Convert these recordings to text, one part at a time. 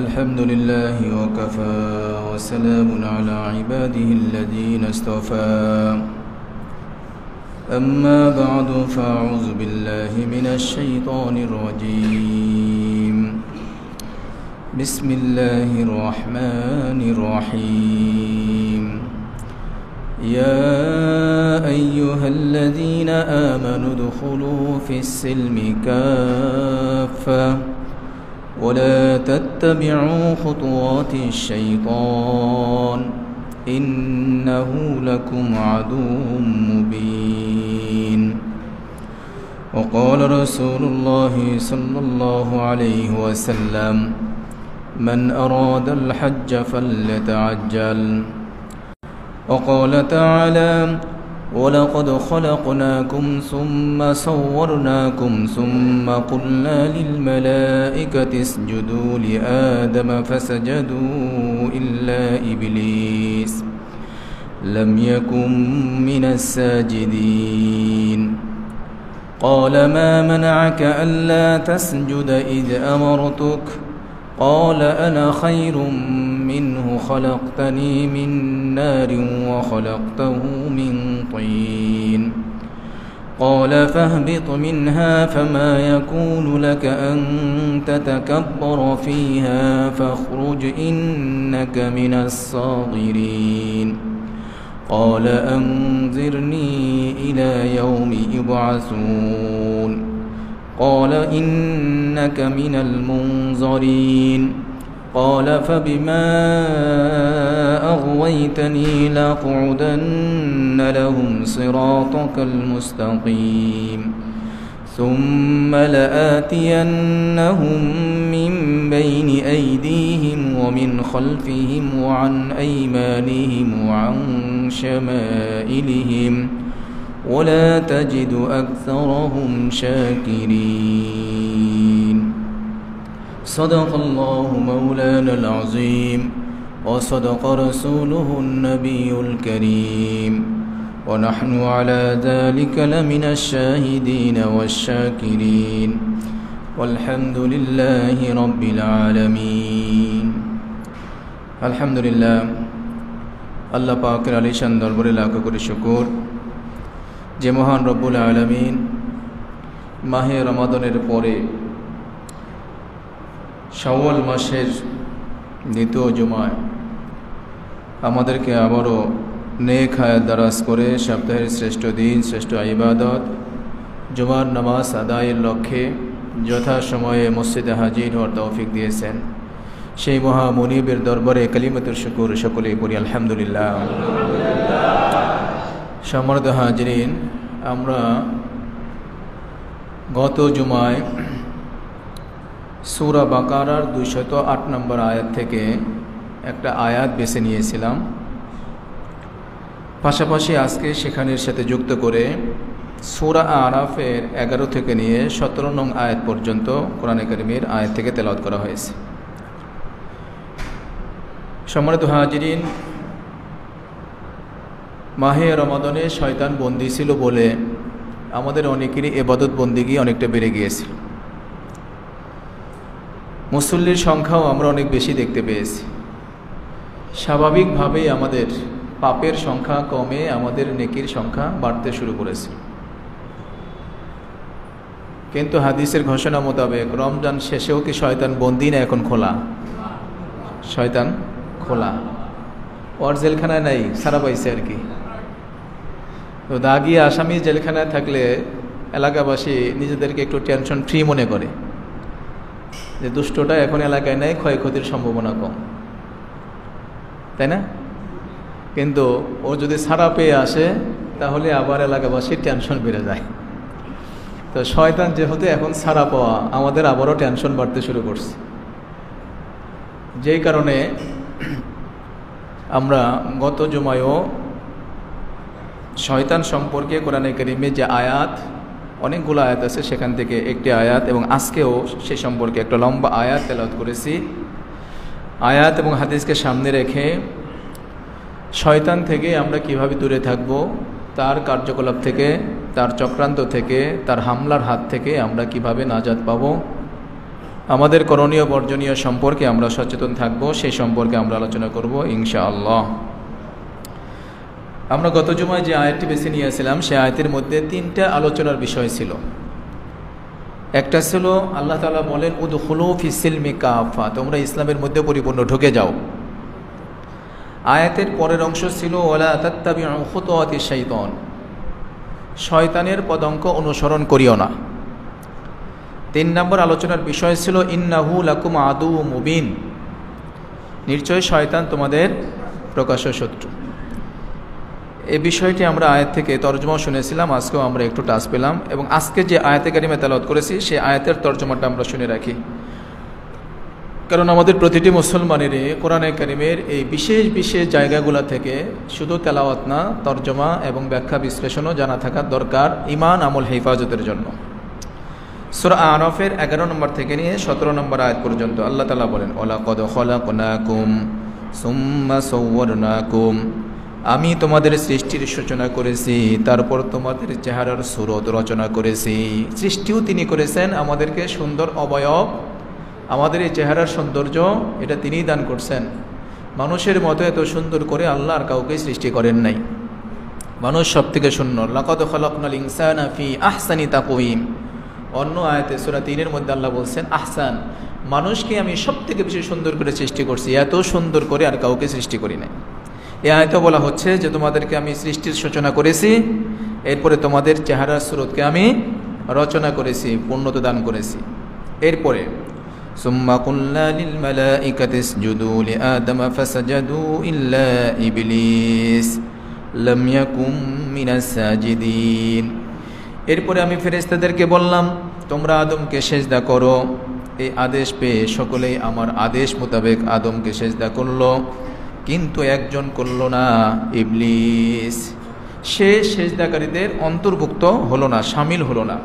الحمد لله وكفى وسلام على عباده الذين اصطفى أما بعد فأعوذ بالله من الشيطان الرجيم بسم الله الرحمن الرحيم يا أيها الذين آمنوا ادخلوا في السلم كافة ولا تتبعوا خطوات الشيطان إنه لكم عدو مبين وقال رسول الله صلى الله عليه وسلم من أراد الحج فليتعجل وقال تعالى ولقد خلقناكم ثم صورناكم ثم قلنا للملائكة اسجدوا لآدم فسجدوا إلا إبليس لم يكن من الساجدين قال ما منعك ألا تسجد إذ أمرتك قال أنا خير منه خلقتني من نار وخلقته من طين قال فاهبط منها فما يكون لك أن تتكبر فيها فاخرج إنك من الصاغرين قال أنظرني إلى يوم يبعثون قال إنك من المنظرين قال فبما أغويتني لأقعدن لهم صراطك المستقيم ثم لآتينهم من بين أيديهم ومن خلفهم وعن أيمانهم وعن شمائلهم ولا تجد أكثرهم شاكرين صدق الله مولانا العظيم وصدق رسوله النبي الكريم ونحن على ذلك لمن الشاهدين والشاكرين والحمد لله رب العالمين الحمد لله আল্লাহ পাকের আলিশান দরবারে লাখ কোটি শুকর যে মহান রব্বুল আলামিন মাহে রমাদানের পরে শাওয়াল মাসের দ্বিতীয় জুমায় আমাদেরকে আবারও নেক হায়াত দারাজ করে সপ্তাহের শ্রেষ্ঠ দিন শ্রেষ্ঠ ইবাদত জুমার নামাজ আদায়ের লক্ষ্যে যথাসময়ে মসজিদে হাজির হওয়ার তৌফিক দিয়েছেন সেই মহা মুনিবের দরবারে কালিমাতুর শুকর সকলেই পড়ি আলহামদুলিল্লাহ। সম্মানিত হাজিরিন, আমরা গত জুমায় সূরা বাকারার 208 নম্বর আয়াত থেকে একটা আয়াত বেছে নিয়েছিলাম। পাশাপাশি আজকে সেখানের সাথে যুক্ত করে সূরা আরাফের 11 থেকে নিয়ে 17 নং আয়াত পর্যন্ত কোরআনে কারিমের আয়াত থেকে তেলাওয়াত করা হয়েছে। সম্মানিত হাজিরিন, মাহে রমাদানে শয়তান বন্দী ছিল বলে আমাদের অনেকেরই ইবাদত বন্দিগি অনেকটা বেড়ে গিয়েছিল। মুসল্লির সংখ্যাও আমরা অনেক বেশি দেখতে পেয়েছি। স্বাভাবিকভাবেই আমাদের পাপের সংখ্যা কমে আমাদের নেকির সংখ্যা বাড়তে শুরু করেছে। কিন্তু হাদিসের ঘোষণা মোতাবেক রমজান শেষেও কি শয়তান বন্দী না এখন খোলা? শয়তান খোলা, ওর জেলখানায় নাই, সারা পাইছে আর কি। তো দাগি আসামি জেলখানায় থাকলে এলাকাবাসী নিজেদেরকে একটু টেনশন ফ্রি মনে করে যে দুষ্টটা এখন এলাকায় নেই, ক্ষয়ক্ষতির সম্ভাবনা কম, তাই না? কিন্তু ও যদি ছাড়া পেয়ে আসে তাহলে আবার এলাকাবাসীর টেনশন বেড়ে যায়। তো শয়তান যেহেতু এখন ছাড়া পাওয়া, আমাদের আবারও টেনশন বাড়তে শুরু করছে। যেই কারণে আমরা গত জুমায়ও শয়তান সম্পর্কে কোরআনে কারিমে যে আয়াত, অনেকগুলো আয়াত আছে, সেখান থেকে একটি আয়াত এবং আজকেও সে সম্পর্কে একটা লম্বা আয়াত তেলাওয়াত করেছি। আয়াত এবং হাদিসকে সামনে রেখে শয়তান থেকে আমরা কিভাবে দূরে থাকব, তার কার্যকলাপ থেকে, তার চক্রান্ত থেকে, তার হামলার হাত থেকে আমরা কিভাবে নাজাত পাব, আমাদের করণীয় বর্জনীয় সম্পর্কে আমরা সচেতন থাকব, সেই সম্পর্কে আমরা আলোচনা করব ইনশাআল্লাহ। আমরা গত জুমায় যে আয়াতটি বেছে নিয়েছিলাম সে আয়াতের মধ্যে 3টা আলোচনার বিষয় ছিল। একটা ছিল আল্লাহ তাআলা বলেন উদখুলু ফিস-সিলমি কাফা, তোমরা ইসলামের মধ্যে পরিপূর্ণ ঢুকে যাও। আয়াতের পরের অংশ ছিল ওয়ালা তাত্তাবিউ খুতুওয়াতিশ শাইতান, শয়তানের পদাঙ্ক অনুসরণ করিও না। 3 নম্বর আলোচনার বিষয় ছিল ইন্নাহু লাকুম আদুউম মুবিন, নিশ্চয় শয়তান তোমাদের প্রকাশ্য শত্রু। এই বিষয়টি আমরা আয়াত থেকে তরজমা শুনেছিলাম, আজকেও আমরা একটু টাচ পেলাম, এবং আজকে যে আয়াতে কারিমা তেলাওয়াত করেছি সেই আয়াতের তরজমাটা আমরা শুনে রাখি, কারণ আমাদের প্রতিটি মুসলমানের কোরআনে কারিমের এই বিশেষ বিশেষ জায়গাগুলো থেকে শুধু তেলাওয়াত না, তরজমা এবং ব্যাখ্যা বিশ্লেষণও জানা থাকা দরকার ঈমান আমল হেফাজতের জন্য। সূরা আরাফের 11 নম্বর থেকে নিয়ে 17 নম্বর আয়াত পর্যন্ত আল্লাহ তাআলা বলেন ওয়ালাকাদ খলাকনাকুম সুম্মা সাওয়ারনাকুম, আমি তোমাদের সৃষ্টির সূচনা করেছি, তারপর তোমাদের চেহারার সুরত রচনা করেছি। সৃষ্টিও তিনি করেছেন, আমাদেরকে সুন্দর অবয়ব, আমাদের এই চেহারার সৌন্দর্য এটা তিনিই দান করছেন। মানুষের মতো এত সুন্দর করে আল্লাহ আর কাউকে সৃষ্টি করেন নাই, মানুষ সব থেকে সুন্দর। লাকাদ খালাকনাল ইনসানা ফি আহসানি তাকওয়িম, অন্য আয়াতে সূরা 3-এর মধ্যে আল্লাহ বলছেন আহসান, মানুষকে আমি সব থেকে বেশি সুন্দর করে সৃষ্টি করছি, এত সুন্দর করে আর কাউকে সৃষ্টি করি নাই। এই আয়াতে বলা হচ্ছে যে তোমাদেরকে আমি সৃষ্টির সূচনা করেছি, এরপরে তোমাদের চেহারার সুরতকে আমি রচনা করেছি, পূর্ণতা দান করেছি। এরপরে সুম্মা কুল্না লিল মালাইকাতি ইসজুদু লিআদম ফাসাজাদু ইল্লা ইবলিস লাম ইয়াকুম মিনাস সাজিদিন, এরপরে আমি ফেরেশতাদেরকে বললাম তোমরা আদমকে সেজদা করো। এই আদেশ পেয়ে সকলেই আমার আদেশ মোতাবেক আদমকে সেজদা করলো, কিন্তু একজন করল না, ইবলিস, সে সেজদাকারীদের অন্তর্ভুক্ত হলো না, শামিল হলো না।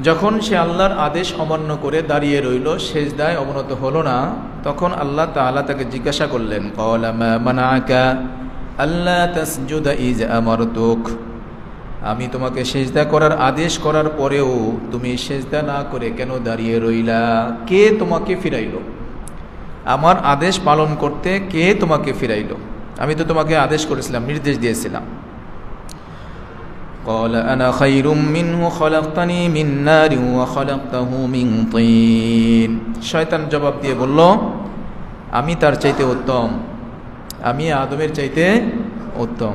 যখন সে আল্লাহর আদেশ অমান্য করে দাঁড়িয়ে রইল, সেজদায় অবনত হলো না, তখন আল্লাহ তাআলা তাকে জিজ্ঞাসা করলেন ক্বালা মা মানাআকা আল্লা তাসজুদা ইয আমারতুক, আমি তোমাকে সেজদা করার আদেশ করার পরেও তুমি সেজদা না করে কেন দাঁড়িয়ে রইলা? কে তোমাকে ফিরাইলো? আমার আদেশ পালন করতে কে তোমাকে ফিরাইলো? আমি তো তোমাকে আদেশ করেছিলাম, নির্দেশ দিয়েছিলাম। ক্বালা আনা খায়রুম মিনহু খালাকতানি মিন নারিন ওয়া খালাকতাহু মিন তিন, শয়তান জবাব দিয়ে বলল আমি তার চাইতে উত্তম, আমি আদমের চাইতে উত্তম।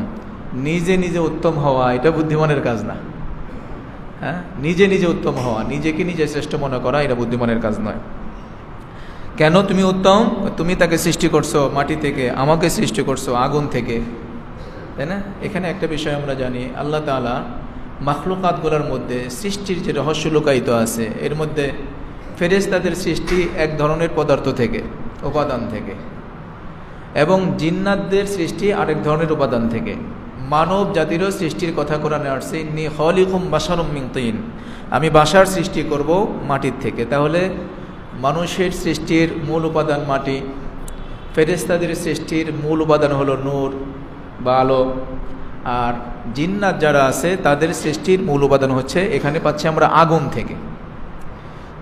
নিজে নিজে উত্তম হওয়া এটা বুদ্ধিমানের কাজ না। হ্যাঁ, নিজে নিজে উত্তম হওয়া, নিজেকে নিজে শ্রেষ্ঠ মনে করা এটা বুদ্ধিমানের কাজ নয়। কেন তুমি উত্তম? তুমি তাকে সৃষ্টি করছো মাটি থেকে, আমাকে সৃষ্টি করছো আগুন থেকে, তাই না? এখানে একটা বিষয় আমরা জানি, আল্লাহ তাআলা মাখলুকাতগুলোর মধ্যে সৃষ্টির যে রহস্য লুকায়িত আছে, এর মধ্যে ফেরেশতাদের সৃষ্টি এক ধরনের পদার্থ থেকে, উপাদান থেকে, এবং জিন্নাতদের সৃষ্টি আরেক ধরনের উপাদান থেকে। মানব জাতিরও সৃষ্টির কথা কোরআনে আসছে ইন্নী খালিকুম বাশারুম মিন তিন, আমি বাশার সৃষ্টি করব মাটির থেকে। তাহলে মানুষের সৃষ্টির মূল উপাদান মাটি, ফেরেশতাদের সৃষ্টির মূল উপাদান হলো নূর বা আলো, আর জিন্নাত যারা আছে তাদের সৃষ্টির মূল উপাদান হচ্ছে, এখানে পাচ্ছি আমরা আগুন থেকে।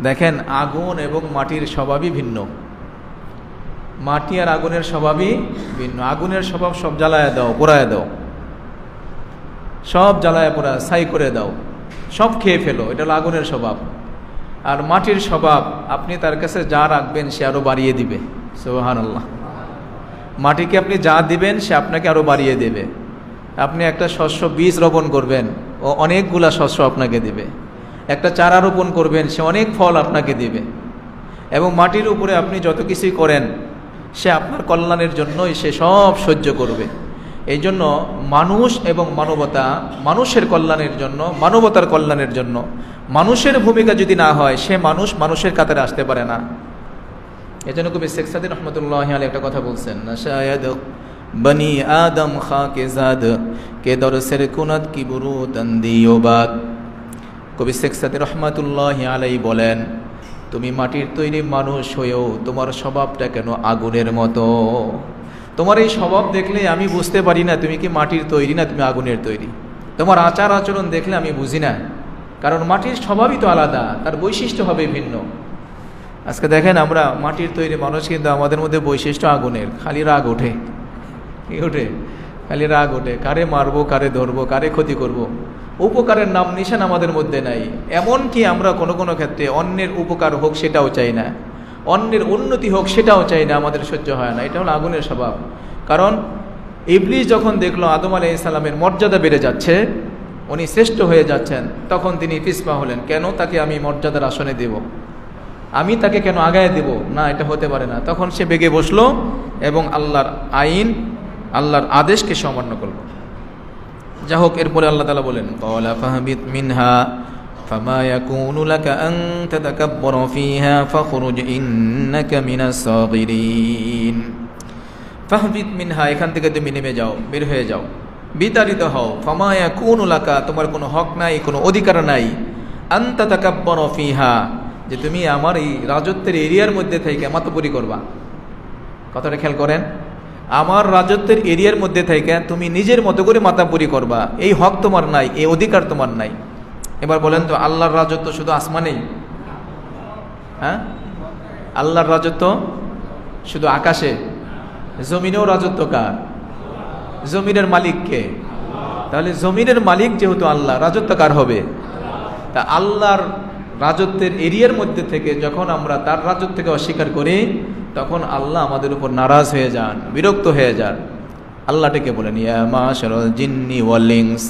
দেখেন, আগুন এবং মাটির স্বভাবই ভিন্ন, মাটি আর আগুনের স্বভাবই ভিন্ন। আগুনের স্বভাব সব জ্বালায় দাও, পোড়ায় দাও, সব জ্বালায় পোড়া ছাই করে দাও, সব খেয়ে ফেলো, এটা হলো আগুনের স্বভাব। আর মাটির স্বভাব, আপনি তার কাছে যা রাখবেন সে আরো বাড়িয়ে দিবে। সুবহানাল্লাহ। মাটিকে আপনি যা দিবেন সে আপনাকে আরো বাড়িয়ে দেবে। আপনি একটা শস্য বীজ রোপণ করবেন, ও অনেকগুলা শস্য আপনাকে দিবে। একটা চারা রোপণ করবেন, সে অনেক ফল আপনাকে দিবে। এবং মাটির উপরে আপনি যত কিছুই করেন সে আপনার কল্যাণের জন্যই সে সব সহ্য করবে। এই জন্য মানুষ এবং মানবতা, মানুষের কল্যাণের জন্য, মানবতার কল্যাণের জন্য মানুষের ভূমিকা যদি না হয়, সে মানুষ মানুষের কাতারে আসতে পারে না। এই জন্য কবি শেখ সাদী রহমতুল্লাহি আলাইহি একটা কথা বলছেন, নাশায়াদ বনি আদম খাকে জাদ কে দরসের কুনত কি বুরু তন্দিওবাদ। কবি শেখ সাদী রহমতুল্লাহি আলাইহি বলেন, তুমি মাটির তৈরি মানুষ হয়েও তোমার স্বভাবটা কেন আগুনের মতো? তোমার এই স্বভাব দেখলে আমি বুঝতে পারি না তুমি কি মাটির তৈরি না তুমি আগুনের তৈরি। তোমার আচার আচরণ দেখলে আমি বুঝি না, কারণ মাটির স্বভাবই তো আলাদা, তার বৈশিষ্ট্য হবে ভিন্ন। আজকে দেখেন আমরা মাটির তৈরি মানুষ, কিন্তু আমাদের মধ্যে বৈশিষ্ট্য আগুনের, খালি রাগ ওঠে। কি ওঠে? খালি রাগ ওঠে। কারে মারবো, কারে ধরবো, কারে ক্ষতি করব। উপকারের নাম নিশান আমাদের মধ্যে নাই। এমন কি আমরা কোনো কোনো ক্ষেত্রে অন্যের উপকার হোক সেটাও চাই না, অন্যের উন্নতি হোক সেটাও চাই না, আমাদের সহ্য হয় না। এটা হলো আগুনের স্বভাব। কারণ ইবলিস যখন দেখলো আদম আলাইহিস সালামের মর্যাদা বেড়ে যাচ্ছে, উনি শ্রেষ্ঠ হয়ে যাচ্ছেন, তখন তিনি পিছপা হলেন। কেন তাকে আমি মর্যাদার আসনে দেব, আমি তাকে কেন আগায় দেব? না, এটা হতে পারে না। তখন সে বেগে বসলো এবং আল্লাহর আইন, আল্লাহর আদেশকে অমান্য করলো। যা হোক, এরপরে আল্লাহ তাআলা বলেন, ক্বালা ফাহবিত মিনহা ফামা ইয়াকুনু লাকা আন তাতাকাব্বারা ফীহা ফাখরুজ ইন্নাকা মিনাস সাগিরিন। ফাহবিত মিনহা, এখান থেকে তুমি নেমে যাও, বের হয়ে যাও, বিতাড়িত হও। ফামা ইয়াকুনু লাকা, তোমার কোনো হক নাই, কোনো অধিকার নাই। আন তাতাকাব্বারা ফীহা, যে তুমি আমার এই রাজত্বের এরিয়ার মধ্যে থেকে মাতব্বরি করবা। কথাটা খেয়াল করেন, আমার রাজত্বের এরিয়ার মধ্যে থেকে তুমি নিজের মতো করে মাতাব্বরি করবা, এই হক তোমার নাই, এই অধিকার তোমার নাই। এবার বলেন তো, আল্লাহর রাজত্ব শুধু আসমানেই? হ্যাঁ, আল্লাহর রাজত্ব শুধু আকাশে? জমিনেও রাজত্ব কার? জমিনের মালিক কে? তাহলে জমিনের মালিক যেহেতু আল্লাহ, রাজত্ব কার হবে? তা আল্লাহর রাজত্বের এরিয়ার মধ্যে থেকে যখন আমরা তার রাজত্বকে অস্বীকার করি, তখন আল্লাহ আমাদের উপর নারাজ হয়ে যান, বিরক্ত হয়ে যান। আল্লাহটাকে বলেন, ইয়া মাশারাল জিন্নি ওয়াল ইনস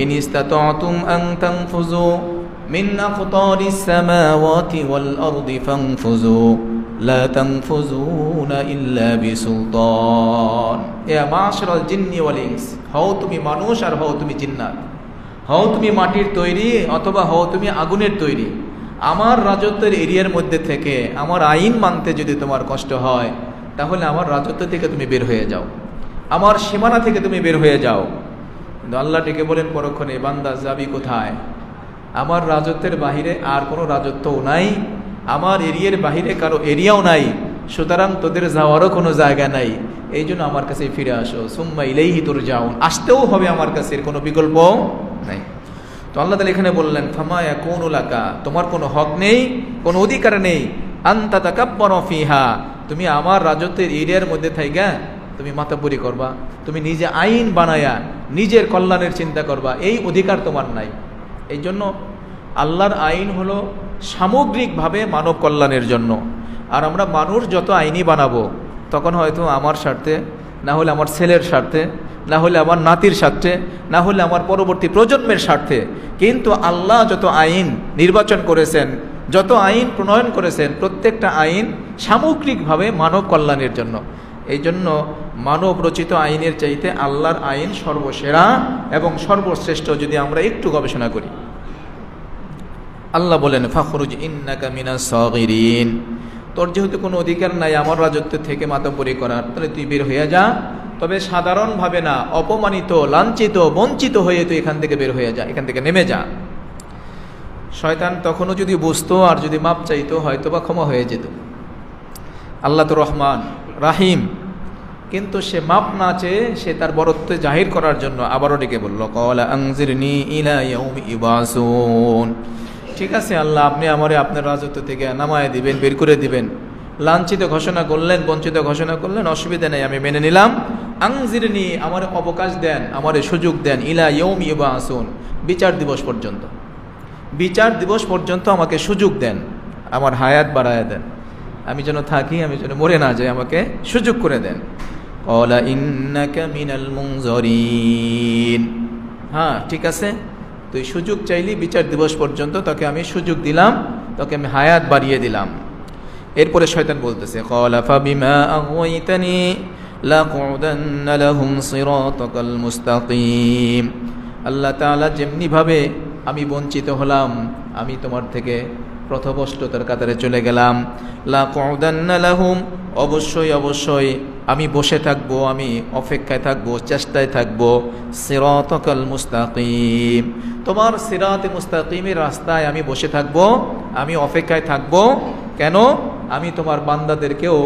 ইন ইসতাতাতুম আন তানফুযু মিন আকতারিস সামাওয়াতি ওয়াল আরদি ফানফুযু লা তানফুযুনা ইল্লা বিসুলতান। ইয়া মাশারাল জিন্নি ওয়াল ইনস, হও তুমি মানুষ আর হও তুমি জিন্নাত, হও তুমি মাটির তৈরি অথবা হও তুমি আগুনের তৈরি, আমার রাজত্বের এরিয়ার মধ্যে থেকে আমার আইন মানতে যদি তোমার কষ্ট হয়, তাহলে আমার রাজত্ব থেকে তুমি বের হয়ে যাও, আমার সীমানা থেকে তুমি বের হয়ে যাও। কিন্তু আল্লাহ ডেকে বলেন পরক্ষণে, বান্দা যাবি কোথায়? আমার রাজত্বের বাহিরে আর কোনো রাজত্বও নাই, আমার এরিয়ার বাহিরে কারো এরিয়াও নাই, সুতরাং তোদের যাওয়ারও কোনো জায়গা নাই। এই জন্য আমার কাছে ফিরে আসো, সুম্মা ইলাইহি তুরজাউন, আসতেও হবে আমার কাছে, কোনো বিকল্প নাই। তো আল্লাহ তাআলা এখানে বললেন, ফামা ইয়াকুনু লাকা, তোমার কোনো হক নেই, কোনো অধিকার নেই, আন তাতাকাব্বারা ফীহা, তুমি আমার রাজত্বের এরিয়ার মধ্যে থাইকা তুমি মাতাব্বরি করবা, তুমি নিজে আইন বানায়া নিজের কল্যাণের চিন্তা করবা, এই অধিকার তোমার নাই। এই জন্য আল্লাহর আইন হলো সামগ্রিকভাবে মানব কল্যাণের জন্য। আর আমরা মানুষ যত আইনই বানাবো, তখন হয়তো আমার স্বার্থে, না হলে আমার ছেলের স্বার্থে, না হলে আমার নাতির স্বার্থে, না হলে আমার পরবর্তী প্রজন্মের স্বার্থে। কিন্তু আল্লাহ যত আইন নির্বাচন করেছেন, যত আইন প্রণয়ন করেছেন, প্রত্যেকটা আইন সামগ্রিকভাবে মানব কল্যাণের জন্য। এই জন্য মানব রচিত আইনের চাইতে আল্লাহর আইন সর্বসেরা এবং সর্বশ্রেষ্ঠ, যদি আমরা একটু গবেষণা করি। আল্লাহ বলেন, ফাখরুজ ইন্নাকা মিনাস সাগিরিন, তোর যেহেতু কোনো অধিকার নাই আমার রাজত্ব থেকে মাতব্বরি করার, তাহলে তুই বের হয়ে যা। তবে সাধারণভাবে না, অপমানিত, লাঞ্ছিত, বঞ্চিত হয়ে তুই এখান থেকে বের হয়ে যা, এখান থেকে নেমে যা। শয়তান তখনও যদি বুঝতো আর যদি মাপ চাইতো, হয়তো বা ক্ষমা হয়ে যেত। আল্লাহ তো রহমান রাহিম, কিন্তু সে মাপ না চেয়ে সে তার বরত্ব জাহির করার জন্য আবারও ডেকে বলল, ক্বালা আনজিরনি ইলা ইয়াউমি ইবাসুন। ঠিক আছে আল্লাহ, আপনি আমারে আপনার রাজত্ব থেকে নামায় দিবেন, বের করে দিবেন। লাঞ্ছিত ঘোষণা করলেন, বঞ্চিত ঘোষণা করলেন, অসুবিধা নেই, আমি মেনে নিলাম। আনজিরনি, আমার অবকাশ দেন, আমার সুযোগ দেন, ইলা ইয়াউমি ইবাসুন, বিচার দিবস পর্যন্ত, বিচার দিবস পর্যন্ত আমাকে সুযোগ দেন, আমার হায়াত বাড়ায় দেন, আমি যেন থাকি, আমি যেন মরে না যাই, আমাকে সুযোগ করে দেন। ক্বালা ইন্নাকা মিনাল মুনজারিন, হ্যাঁ ঠিক আছে, তুই সুযোগ চাইলি, বিচার দিবস পর্যন্ত তোকে আমি সুযোগ দিলাম, তোকে আমি হায়াত বাড়িয়ে দিলাম। এরপরে শয়তান বলতেছে, ক্বালা ফাবিমা আগওয়াইতানি লাকুদান্না লাহুম সিরাতাকাল মুস্তাকিম। আল্লাহ তাআলা যেমনিভাবে আমি বঞ্চিত হলাম, আমি তোমার থেকে পথভ্রষ্টতার কাতারে চলে গেলাম। লাকুদান্না লাহুম, অবশ্যই অবশ্যই আমি বসে থাকবো, আমি অপেক্ষায় থাকবো, চেষ্টায় থাকবো। সিরাতাকাল মুস্তাকিম, তোমার সিরাতে মুস্তাকিমের রাস্তায় আমি বসে থাকবো, আমি অপেক্ষায় থাকবো। কেন? আমি তোমার বান্দাদেরকেও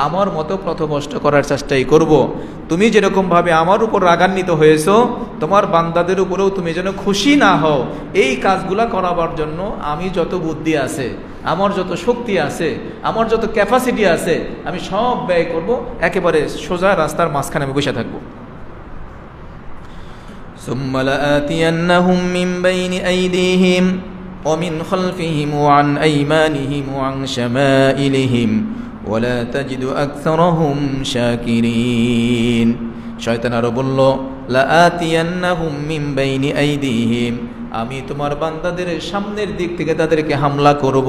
আমার মতো পথভ্রষ্ট করার চেষ্টাই করব। তুমি যেরকমভাবে আমার উপর রাগান্বিত হয়েছো, তোমার বান্দাদের উপরেও তুমি যেন খুশি না হও। এই কাজগুলা করাবার জন্য আমি যত বুদ্ধি আছে, আমার যত শক্তি আছে, আমার যত ক্যাপাসিটি আছে, আমি সব ব্যয় করব, একেবারে সোজা রাস্তার মাঝখানে আমি বসে থাকবো। ثم لآتينهم من بين أيديهم ومن خلفهم وعن أيمانهم وعن شمائلهم ولا تجد أكثرهم شاكرين। শয়তান আরো বলল, لآتينهم من بين أيديهم, আমি তোমার বান্দাদের সামনের দিক থেকে তাদেরকে হামলা করব,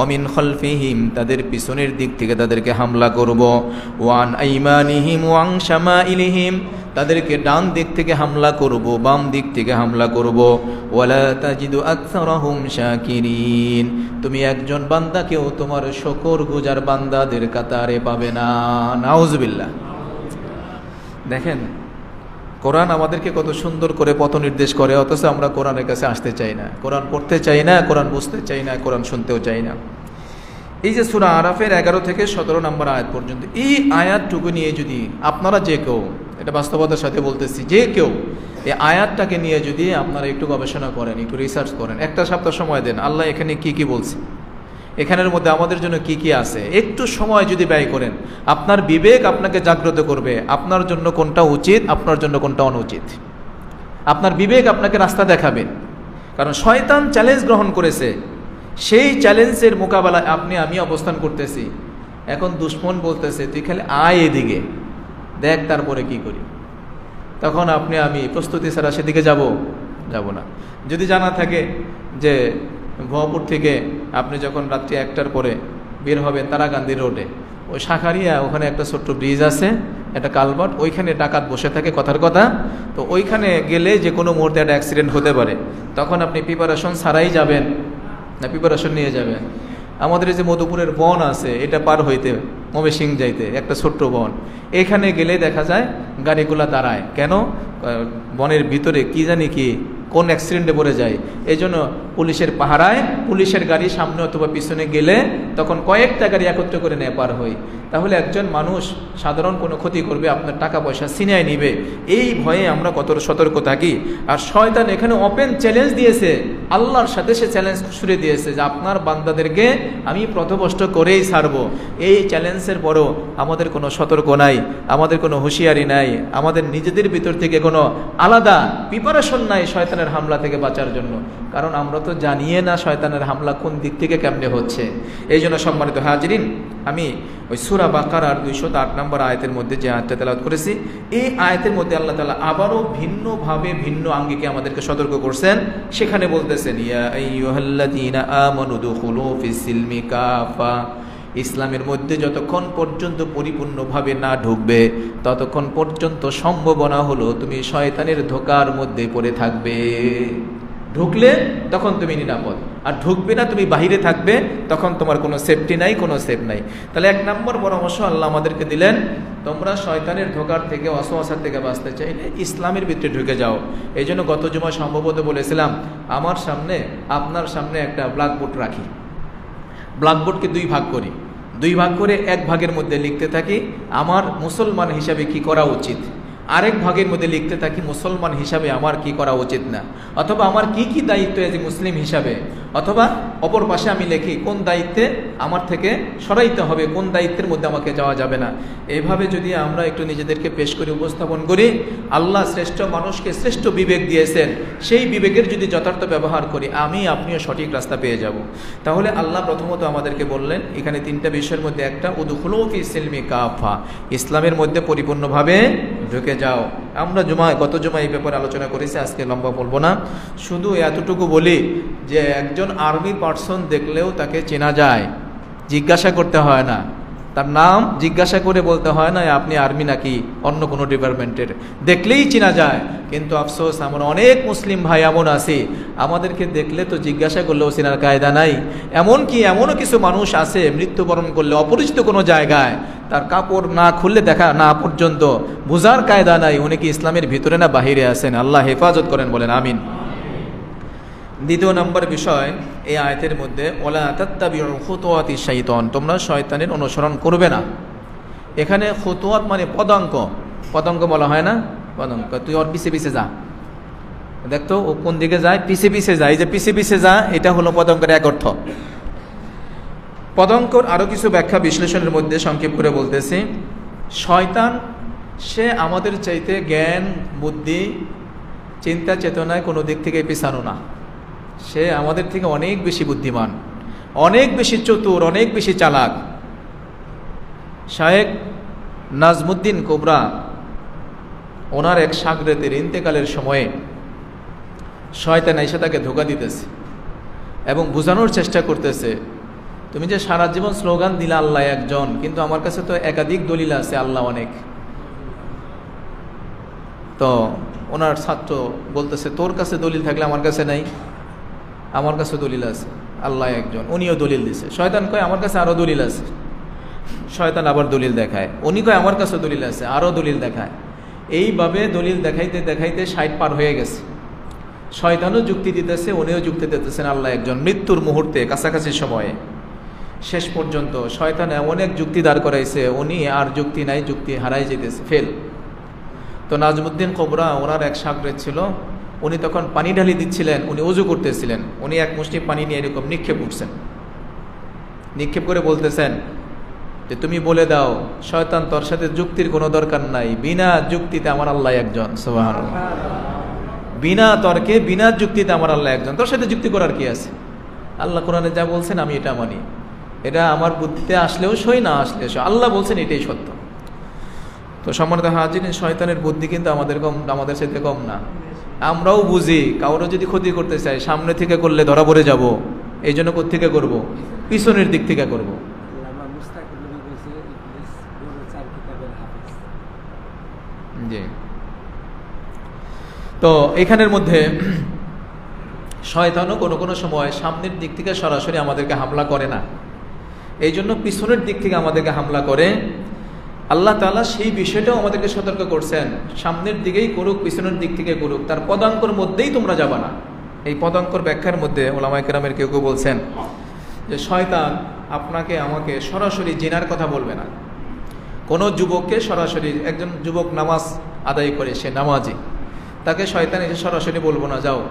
অমিন খলফিহিম, তাদের পিছনের দিক থেকে তাদেরকে হামলা করব, ওয়ান আইমানিহিম ওয়াং শামাইলিহিম, তাদেরকে ডান দিক থেকে হামলা করব, বাম দিক থেকে হামলা করব। ওয়ালা তাজিদু আকসারাহুম শাকিরিন, তুমি একজন বান্দাকেও তোমার শুকরগুজার বান্দাদের কাতারে পাবে না। নাউজুবিল্লাহ। দেখেন কোরআন আমাদেরকে কত সুন্দর করে পথ নির্দেশ করে, অথচ আমরা কোরআনের কাছে আসতে চাই না, কোরআন পড়তে চাই না, কোরআন বুঝতে চাই না, কোরআন শুনতেও চাই না। এই যে সূরা আরাফের 11 থেকে 17 নম্বর আয়াত পর্যন্ত, এই আয়াতটুকু নিয়ে যদি আপনারা যে কেউ, এটা বাস্তবতার সাথে বলতেছি, যে কেউ এই আয়াতটাকে নিয়ে যদি আপনারা একটু গবেষণা করেন, একটু রিসার্চ করেন, একটা সপ্তাহ সময় দেন, আল্লাহ এখানে কি কি বলছে, এখানের মধ্যে আমাদের জন্য কি কি আছে, একটু সময় যদি ব্যয় করেন, আপনার বিবেক আপনাকে জাগ্রত করবে আপনার জন্য কোনটা উচিত, আপনার জন্য কোনটা অনুচিত। আপনার বিবেক আপনাকে রাস্তা দেখাবে। কারণ শয়তান চ্যালেঞ্জ গ্রহণ করেছে, সেই চ্যালেঞ্জের মোকাবেলায় আমি অবস্থান করতেছি। এখন দুশ্মন বলতেছে তুই খালি আয় এদিকে দেখ, তারপরে কি করি। তখন আমি প্রস্তুতি ছাড়া সেদিকে যাব না। যদি জানা থাকে যে ভুয়াপুর থেকে আপনি যখন রাত্রি 1টার পরে বের হবেন তারাকান্দি রোডে, ওই শাখারিয়া, ওখানে একটা ছোট্ট ব্রিজ আছে, একটা কালভার্ট, ওইখানে ডাকাত বসে থাকে, কথার কথা। তো ওইখানে গেলে যে কোনো মুহূর্তে একটা অ্যাক্সিডেন্ট হতে পারে, তখন আপনি প্রিপারেশন ছাড়াই যাবেন না প্রিপারেশন নিয়ে যাবেন? আমাদের যে মধুপুরের বন আছে, এটা পার হইতে ময়মনসিংহ যাইতে একটা ছোট্ট বন, এখানে গেলে দেখা যায় গাড়িগুলা দাঁড়ায়। কেন? বনের ভিতরে কি জানি কি কোন অ্যাক্সিডেন্টে পড়ে যায়। এই জন্য পুলিশের পাহারায় পুলিশের গাড়ি সামনে অথবা পিছনে গেলে তখন কয়েকটা গাড়ি একত্র করে নেয়, পার হই। তাহলে একজন মানুষ সাধারণ কোনো ক্ষতি করবে, আপনার টাকা পয়সা ছিনিয়ে নিবে, এই ভয়ে আমরা কত সতর্ক থাকি। আর শয়তান এখানে ওপেন চ্যালেঞ্জ দিয়েছে, আল্লাহর সাথে সে চ্যালেঞ্জ ছুড়ে দিয়েছে যে আপনার বান্দাদেরকে আমি পথভ্রষ্ট করেই ছাড়বো। এই চ্যালেঞ্জের পরও আমাদের কোনো সতর্ক নাই, আমাদের কোনো হুঁশিয়ারি নাই, আমাদের নিজেদের ভিতর থেকে কোনো আলাদা প্রিপারেশন নাই শয়তানের হামলা থেকে বাঁচার জন্য। কারণ আমরা তো জানিয়ে না শয়তানের হামলা কোন দিক থেকে কেমনে হচ্ছে। এই জন্য সম্মানিত হাজিরিন, আমি ওই সূরা বাকারার 208 নম্বর আয়াতের মধ্যে যে আয়াতটা তেলাওয়াত করেছি, এই আয়াতের মধ্যে আল্লাহ তাআলা আবারও ভিন্নভাবে ভিন্ন আঙ্গিকে আমাদেরকে সতর্ক করছেন। সেখানে বলতেছেন, ইয়া আইয়ুহাল্লাযীনা আমানু দুখুলু ফিস-সিলমি কাফা, ইসলামের মধ্যে যতক্ষণ পর্যন্ত পরিপূর্ণভাবে না ঢুকবে ততক্ষণ পর্যন্ত সম্ভাবনা হলো তুমি শয়তানের ধোঁকার মধ্যে পড়ে থাকবে। ঢুকলে তখন তুমি নিরাপদ, আর ঢুকবে না, তুমি বাহিরে থাকবে, তখন তোমার কোনো সেফটি নাই, কোনো সেফ নাই। তাহলে 1 নম্বর পরামর্শ আল্লাহ আমাদেরকে দিলেন, তোমরা শয়তানের ধোঁকার থেকে, ওয়াসওয়াসার থেকে বাঁচতে চাইলে ইসলামের ভিতরে ঢুকে যাও। এই জন্য গত জুমা সম্ভবত বলেছিলাম, আমার সামনে আপনার সামনে একটা ব্ল্যাকবোর্ড রাখি, ব্ল্যাকবোর্ডকে 2 ভাগ করি, 2 ভাগ করে 1 ভাগের মধ্যে লিখতে থাকি আমার মুসলমান হিসাবে কি করা উচিত, আরেক ভাগের মধ্যে লিখতে থাকি মুসলমান হিসাবে আমার কি করা উচিত না, অথবা আমার কি কি দায়িত্ব আছে মুসলিম হিসাবে, অথবা অপর পাশে আমি লিখি কোন দায়িত্বে আমার থেকে সরাইতে হবে, কোন দায়িত্বের মধ্যে আমাকে যাওয়া যাবে না। এইভাবে যদি আমরা একটু নিজেদেরকে পেশ করে উপস্থাপন করি, আল্লাহ শ্রেষ্ঠ মানুষকে শ্রেষ্ঠ বিবেক দিয়েছেন, সেই বিবেকের যদি যথার্থ ব্যবহার করি, আপনিও সঠিক রাস্তা পেয়ে যাব। তাহলে আল্লাহ প্রথমত আমাদেরকে বললেন এখানে 3টা বিষয়ের মধ্যে একটা, উদখুলু ফিস-সিলমি কাফা, ইসলামের মধ্যে পরিপূর্ণভাবে ঢুকে যাও। আমরা গত জুমায় এই ব্যাপারে আলোচনা করেছি, আজকে লম্বা বলবো না, শুধু এতটুকু বলি যে একজন আর্মি পার্সন দেখলেও তাকে চেনা যায়, জিজ্ঞাসা করতে হয় না, তার নাম জিজ্ঞাসা করে বলতে হয় না আপনি আর্মি নাকি অন্য কোনো ডিপার্টমেন্টের, দেখলেই চেনা যায়। কিন্তু আফসোস আমরা অনেক মুসলিম ভাই এমন আছি, আমাদেরকে দেখলে তো জিজ্ঞাসা করলেও চেনার কায়দা নাই। এমনও কিছু মানুষ আছে মৃত্যুবরণ করলে অপরিচিত কোনো জায়গায় তার কাপড় না খুললে দেখা না পর্যন্ত বোঝার কায়দা নাই উনি কি ইসলামের ভিতরে না বাহিরে আছেন। আল্লাহ হেফাজত করেন, বলেন আমিন। দ্বিতীয় নম্বর বিষয় এই আয়াতের মধ্যে ওয়ালা তাত্তাবিউ খুতুওয়াতিশ শাইতান, তোমরা শয়তানের অনুসরণ করবে না। এখানে খুতুওয়াত মানে পদাঙ্ক, পদাঙ্ক বলা হয় না, পদাঙ্ক। তুই ওর পিছে পিছে যা, দেখতো ও কোন দিকে যায়, পিছে পিছে যায়, যে পিছে পিছে যা, এটা হলো পদাঙ্কের এক অর্থ। পদাঙ্কর আরও কিছু ব্যাখ্যা বিশ্লেষণের মধ্যে সংক্ষেপ করে বলতেছি, শয়তান সে আমাদের চাইতে জ্ঞান বুদ্ধি চিন্তা চেতনায় কোনো দিক থেকে পিছানো না, সে আমাদের থেকে অনেক বেশি বুদ্ধিমান, অনেক বেশি চতুর, অনেক বেশি চালাক। শায়েখ নাজমুদ্দিন কোবরা ওনার এক শাগরেদের ইন্তেকালের সময়ে শয়তান এসে তাকে ধোঁকা দিতেছে এবং বোঝানোর চেষ্টা করতেছে, তুমি যে সারা জীবন স্লোগান দিলা আল্লাহ একজন, কিন্তু আমার কাছে তো একাধিক দলিল আছে আল্লাহ অনেক। তো ওনার ছাত্র বলতেছে, তোর কাছে দলিল থাকলে আমার কাছে নাই, আমার কাছে দলিল আছে আল্লাহ একজন। উনিও দলিল দিছে। শয়তান কয় আমার কাছে আরও দলিল আছে, শয়তান আবার দলিল দেখায়। উনি কয় আমার কাছে দলিল আছে, আরও দলিল দেখায়। এইভাবে দলিল দেখাইতে দেখাইতে 60 পার হয়ে গেছে। শয়তানও যুক্তি দিতেছে, উনিও যুক্তি দিতেছেন আল্লাহ একজন। মৃত্যুর মুহূর্তে কাছাকাছি সময়ে শেষ পর্যন্ত শয়তান এমন এক যুক্তি দাঁড় করাইছে, উনি আর যুক্তি নাই, যুক্তি হারাই যেতেছে, ফেল। তো নাজমুদ্দিন কোবরা ওনার এক শাগরেদ ছিল, উনি তখন পানি ঢালি দিচ্ছিলেন, উনি ওযু করতেছিলেন। উনি এক মুষ্টি পানি নিয়ে এরকম নিক্ষেপ করছেন, নিক্ষেপ করে বলতেছেন যে তুমি বলে দাও শয়তান তোর সাথে যুক্তির কোনো দরকার নাই, বিনা যুক্তিতে আমার আল্লাহ একজন। সুবহানাল্লাহ। বিনা তর্কে বিনা যুক্তিতে আমার আল্লাহ একজন, তোর সাথে যুক্তি করার কি আছে? আল্লাহ কোরআনে যা বলছেন আমি এটা মানি, এটা আমার বুদ্ধিতে আসলেও সই, না আসলে সই, আল্লাহ বলছেন এটাই সত্য। তো সম্মানিত হাজিরিন, শয়তানের বুদ্ধি কিন্তু আমাদের সাথে কম না। আমরাও বুঝি কারো যদি ক্ষতি করতে চাই সামনে থেকে করলে ধরা পড়ে যাব, এই জন্য কোত্থেকে করবো? পিছনের দিক থেকে করবো। জি। তো এখানের মধ্যে শয়তানও কোনো কোনো সময় সামনের দিক থেকে সরাসরি আমাদেরকে হামলা করে না, এই জন্য পিছনের দিক থেকে আমাদেরকে হামলা করে। আল্লাহ তাআলা সেই বিষয়টাও আমাদেরকে সতর্ক করছেন, সামনের দিকেই করুক পিছনের দিক থেকে করুক, তার পদাঙ্কর মধ্যেই তোমরা যাবা না। এই পদাঙ্কর ব্যাখ্যার মধ্যে ওলামায়ে কেরামের কেউ কেউ বলছেন যে শয়তান আপনাকে আমাকে সরাসরি জিনার কথা বলবে না। কোনো যুবককে সরাসরি, একজন যুবক নামাজ আদায় করে, সে নামাজি, তাকে শয়তান এসে সরাসরি বলবো না যাও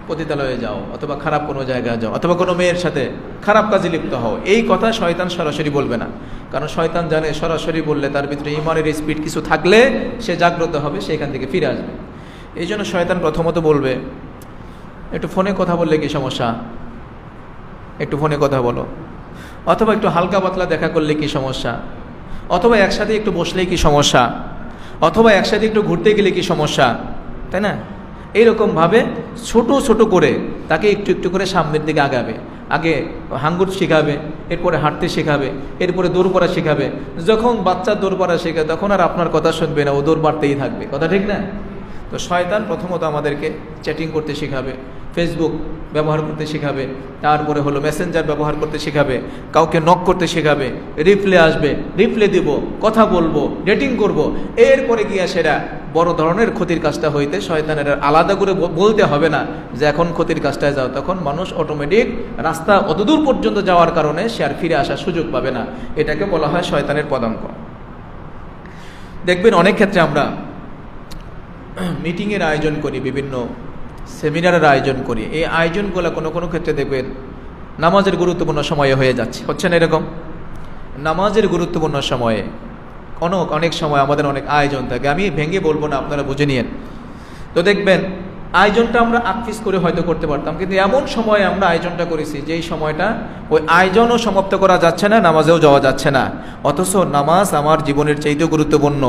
পতিতালয়ে যাও, অথবা খারাপ কোনো জায়গায় যাও, অথবা কোনো মেয়ের সাথে খারাপ কাজে লিপ্ত হও, এই কথা শয়তান সরাসরি বলবে না। কারণ শয়তান জানে সরাসরি বললে তার ভিতরে ঈমানের স্পিড কিছু থাকলে সে জাগ্রত হবে, সেখান থেকে ফিরে আসবে। এই জন্য শয়তান প্রথমত বলবে একটু ফোনে কথা বললে কি সমস্যা, একটু ফোনে কথা বলো, অথবা একটু হালকা পাতলা দেখা করলে কি সমস্যা, অথবা একসাথে একটু বসলেই কি সমস্যা, অথবা একসাথে একটু ঘুরতে গেলে কি সমস্যা, তাই না? এইরকমভাবে ছোট ছোট করে তাকে একটু একটু করে সামনের দিকে আগাবে। আগে হাঙ্গুর শেখাবে, এরপরে হাঁটতে শেখাবে, এরপরে দৌড় পড়া শেখাবে। যখন বাচ্চা দৌড় পড়া শেখে তখন আর আপনার কথা শুনবে না, ও দৌড় পাড়তেই থাকবে। কথা ঠিক না? তো শয়তান প্রথমত আমাদেরকে চ্যাটিং করতে শেখাবে, ফেসবুক ব্যবহার করতে শেখাবে, তারপরে হলো মেসেঞ্জার ব্যবহার করতে শেখাবে, কাউকে নক করতে শেখাবে, রিপ্লে আসবে, রিপ্লে দিব, কথা বলবো, ডেটিং করব। এরপরে গিয়া সেটা বড় ধরনের ক্ষতির কাজটা হইতে শয়তানের আলাদা করে বলতে হবে না যে এখন ক্ষতির কাজটায় যাও, তখন মানুষ অটোমেটিক রাস্তা অতদূর পর্যন্ত যাওয়ার কারণে সে আর ফিরে আসার সুযোগ পাবে না। এটাকে বলা হয় শয়তানের পদাঙ্ক। দেখবেন অনেক ক্ষেত্রে আমরা মিটিংয়ের আয়োজন করি, বিভিন্ন সেমিনারের আয়োজন করি, এই আয়োজনগুলো কোনো কোনো ক্ষেত্রে দেখবেন নামাজের গুরুত্বপূর্ণ সময়ে হয়ে যাচ্ছে, হচ্ছে না এরকম? নামাজের গুরুত্বপূর্ণ সময়ে অনেক সময় আমাদের অনেক আয়োজন থাকে, আমি ভেঙে বলবো না, আপনারা বুঝে নিয়েন। তো দেখবেন আয়োজনটা আমরা আকফিস করে হয়তো করতে পারতাম, কিন্তু এমন সময় আমরা আয়োজনটা করেছি যেই সময়টা ওই আয়োজনও সমাপ্ত করা যাচ্ছে না, নামাজেও যাওয়া যাচ্ছে না। অথচ নামাজ আমার জীবনের চাইতেও গুরুত্বপূর্ণ,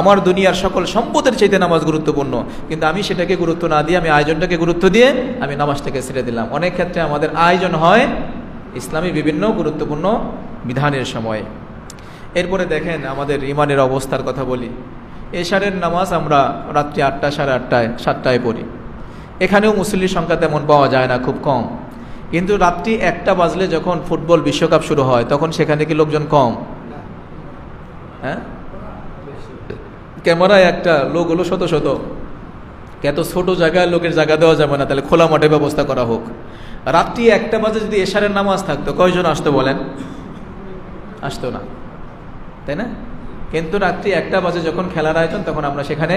আমার দুনিয়ার সকল সম্পদের চাইতে নামাজ গুরুত্বপূর্ণ, কিন্তু আমি সেটাকে গুরুত্ব না দিয়ে আমি আয়োজনটাকে গুরুত্ব দিয়ে আমি নামাজটাকে ছেড়ে দিলাম। অনেক ক্ষেত্রে আমাদের আয়োজন হয় ইসলামী বিভিন্ন গুরুত্বপূর্ণ বিধানের সময়ে। এরপরে দেখেন আমাদের ইমানের অবস্থার কথা বলি। এশারের নামাজ আমরা রাত্রি 8টা, সাড়ে 8টায়, 7টায় পড়ি। এখানেও মুসল্লির সংখ্যা তেমন পাওয়া যায় না, খুব কম। কিন্তু রাত্রি 1টা বাজলে যখন ফুটবল বিশ্বকাপ শুরু হয় তখন সেখানে কি লোকজন কম? হ্যাঁ, ক্যামেরায় একটা লোক হলো শত শত, এত ছোট জায়গায় লোকের জায়গা দেওয়া যাবে না, তাহলে খোলা মাঠে ব্যবস্থা করা হোক। রাত্রি 1টা বাজে যদি এশারের নামাজ থাকতো, কয়জন আসতো বলেন? আসতো না, তাই না? কিন্তু রাত্রি 1টা বাজে যখন খেলার আয়োজন, তখন আমরা সেখানে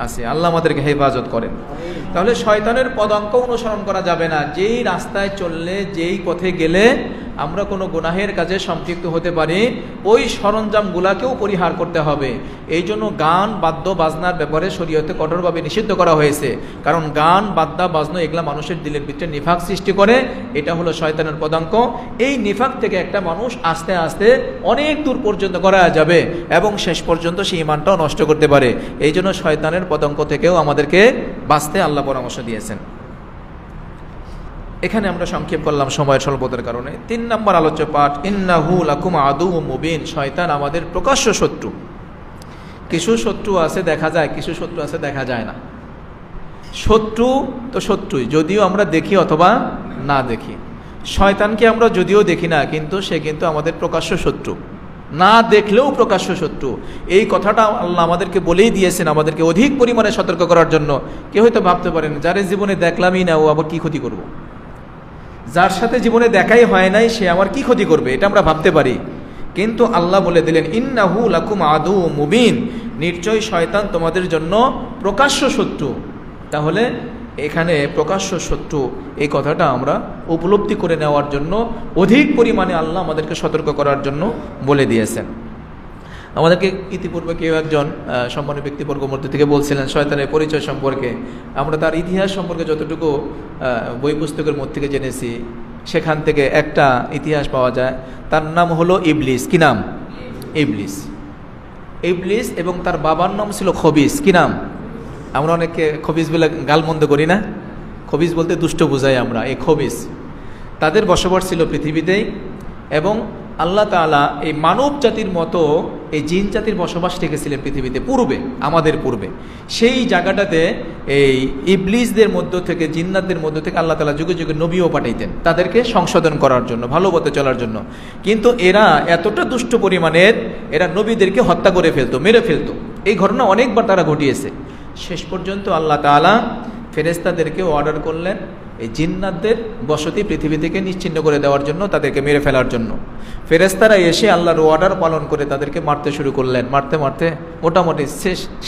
আসি। আল্লাহ আমাদেরকে হেফাজত করেন। তাহলে শয়তানের পদাঙ্ক অনুসরণ করা যাবে না। যেই রাস্তায় চললে, যেই পথে গেলে আমরা কোনো গুনাহের কাজে সম্পৃক্ত হতে পারি, ওই সরঞ্জামগুলাকেও পরিহার করতে হবে। এই জন্য গান বাদ্য বাজনার ব্যাপারে শরীয়তে কঠোরভাবে নিষিদ্ধ করা হয়েছে। কারণ গান বাদ্যা বাজনা এগুলা মানুষের দিলের ভিতরে নিফাক সৃষ্টি করে। এটা হলো শয়তানের পদাঙ্ক। এই নিফাক থেকে একটা মানুষ আস্তে আস্তে অনেক দূর পর্যন্ত করা যাবে এবং শেষ পর্যন্ত সেই ইমানটাও নষ্ট করতে পারে। এই জন্য শয়তানের পদাঙ্ক থেকেও আমাদেরকে বাঁচতে আল্লাহ পরামর্শ দিয়েছেন। এখানে আমরা সংক্ষেপ করলাম সময়ের স্বল্পতার কারণে। 3 নম্বর আলোচ্য পাঠ, ইন্নাহু লাকুম আদুউম মুবিন। শয়তান আমাদের প্রকাশ্য শত্রু। কিছু শত্রু আছে দেখা যায়, কিছু শত্রু আছে দেখা যায় না। শত্রু তো শত্রুই, যদিও আমরা দেখি অথবা না দেখি। শয়তানকে আমরা যদিও দেখি না, কিন্তু সে কিন্তু আমাদের প্রকাশ্য শত্রু, না দেখলেও প্রকাশ্য শত্রু। এই কথাটা আল্লাহ আমাদেরকে বলেই দিয়েছেন, আমাদেরকে অধিক পরিমাণে সতর্ক করার জন্য। কেউ হয়তো ভাবতে পারেন, যারে জীবনে দেখলামই না, ও আবার কি ক্ষতি করব? যার সাথে জীবনে দেখাই হয় নাই, সে আমার কি ক্ষতি করবে, এটা আমরা ভাবতে পারি। কিন্তু আল্লাহ বলে দিলেন, ইন্নাহু লাকুম আদুউম মুবিন। নিশ্চয় শয়তান তোমাদের জন্য প্রকাশ্য শত্রু। তাহলে এখানে প্রকাশ্য শত্রু এই কথাটা আমরা উপলব্ধি করে নেওয়ার জন্য অধিক পরিমাণে আল্লাহ আমাদেরকে সতর্ক করার জন্য বলে দিয়েছেন। আমাদেরকে ইতিপূর্বে কেউ একজন সম্মানিত ব্যক্তিবর্গ মধ্যে থেকে বলছিলেন শয়তানের পরিচয় সম্পর্কে। আমরা তার ইতিহাস সম্পর্কে যতটুকু বই পুস্তকের মধ্যে থেকে জেনেছি, সেখান থেকে একটা ইতিহাস পাওয়া যায়। তার নাম হলো ইবলিস। কি নাম? ইবলিস। ইবলিস এবং তার বাবার নাম ছিল খবিস। কি নাম? আমরা অনেকে খবিস বলে গালমন্দ করি না? খবিস বলতে দুষ্ট বোঝাই আমরা। এই খবিস তাদের বসবাস ছিল পৃথিবীতেই, এবং আল্লাহ তাআলা এই মানব জাতির মতো এই জিন জাতির বসবাস রেখেছিলেন পৃথিবীতে পূর্বে, আমাদের পূর্বে। সেই জায়গাটাতে এই ইবলিসদের মধ্য থেকে, জিন্নাতদের মধ্য থেকে আল্লাহ তাআলা যুগে যুগে নবীও পাঠাইতেন তাদেরকে সংশোধন করার জন্য, ভালো পথে চলার জন্য। কিন্তু এরা এতটা দুষ্ট পরিমাণের, এরা নবীদেরকে হত্যা করে ফেলতো, মেরে ফেলতো। এই ঘটনা অনেকবার তারা ঘটিয়েছে। শেষ পর্যন্ত আল্লাহ তাআলা ফেরেশতাদেরকে অর্ডার করলেন এই জিন্নাতদের বসতি পৃথিবী থেকে নিশ্চিহ্ন করে দেওয়ার জন্য, তাদেরকে মেরে ফেলার জন্য। ফেরেশতারা এসে আল্লাহর অর্ডার পালন করে তাদেরকে মারতে শুরু করলেন। মারতে মারতে মোটামুটি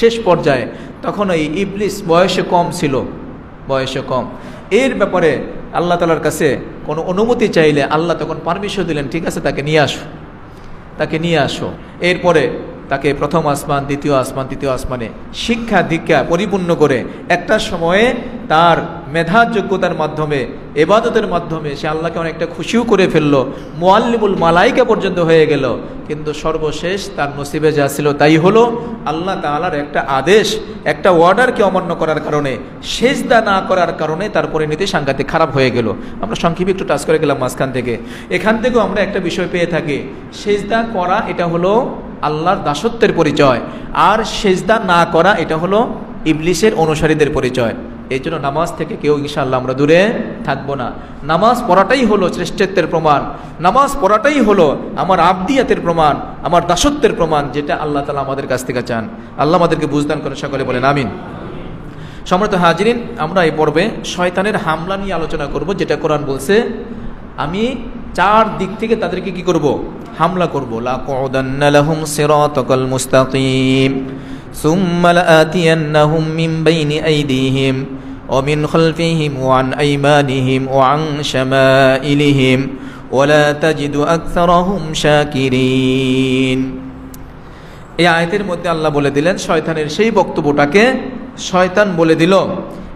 শেষ পর্যায়ে তখন এই ইবলিস বয়সে কম ছিল, বয়সে কম। এর ব্যাপারে আল্লাহ তাআলার কাছে কোনো অনুমতি চাইলে আল্লাহ তখন পারমিশন দিলেন, ঠিক আছে তাকে নিয়ে আসো, তাকে নিয়ে আসো। এরপরে তাকে প্রথম আসমান, দ্বিতীয় আসমান, তৃতীয় আসমানে শিক্ষা দীক্ষা পরিপূর্ণ করে একটা সময়ে তার মেধা যোগ্যতার মাধ্যমে, ইবাদতের মাধ্যমে সে আল্লাহকে অনেকটা খুশিও করে ফেললো, মুআল্লিমুল মালাইকা পর্যন্ত হয়ে গেল। কিন্তু সর্বশেষ তার নসিবে যা ছিল তাই হলো, আল্লাহ তাআলার একটা আদেশ, একটা অর্ডারকে অমান্য করার কারণে, সেজদা না করার কারণে তার পরিণতি সাংঘাতিক খারাপ হয়ে গেল। আমরা সংক্ষেপে একটু টাচ করে গেলাম মাঝখান থেকে। এখান থেকেও আমরা একটা বিষয় পেয়ে থাকি, সেজদা করা এটা হলো আল্লাহর দাসত্বের পরিচয়, আর সেজদা না করা এটা হলো ইবলিসের অনুসারীদের পরিচয়। এই জন্য নামাজ থেকে কেউ ইনশাআল্লাহ আমরা দূরে থাকবো না। নামাজ পড়াটাই হলো শ্রেষ্ঠত্বের প্রমাণ, নামাজ পড়াটাই হলো আমার আবদিয়াতের প্রমাণ, আমার দাসত্বের প্রমাণ, যেটা আল্লাহ তাআলা আমাদের কাছ থেকে চান। আল্লাহ আমাদেরকে বুঝদান করে, সকলে বলেন আমিন। সম্মানিত হাজিরিন, আমরা এই পর্বে শয়তানের হামলা নিয়ে আলোচনা করব, যেটা কোরআন বলছে আমি 4 দিক থেকে তাদেরকে কি করব? হামলা করব। লাকুদান্না লাহুম সিরাতাকাল মুস্তাকিম সুম্মা লাআতিয়ান্নাহুম মিন বাইনি আইদিহিম ওয়া মিন খালফিহিম ওয়া আন আইমানিহিম ওয়া আন শামাইলিহিম ওয়া লা তাজিদু আকসারাহুম শাকিরিন। এই আয়াতের মধ্যে আল্লাহ বলে দিলেন শয়তানের সেই বক্তব্যটাকে। শয়তান বলে দিল,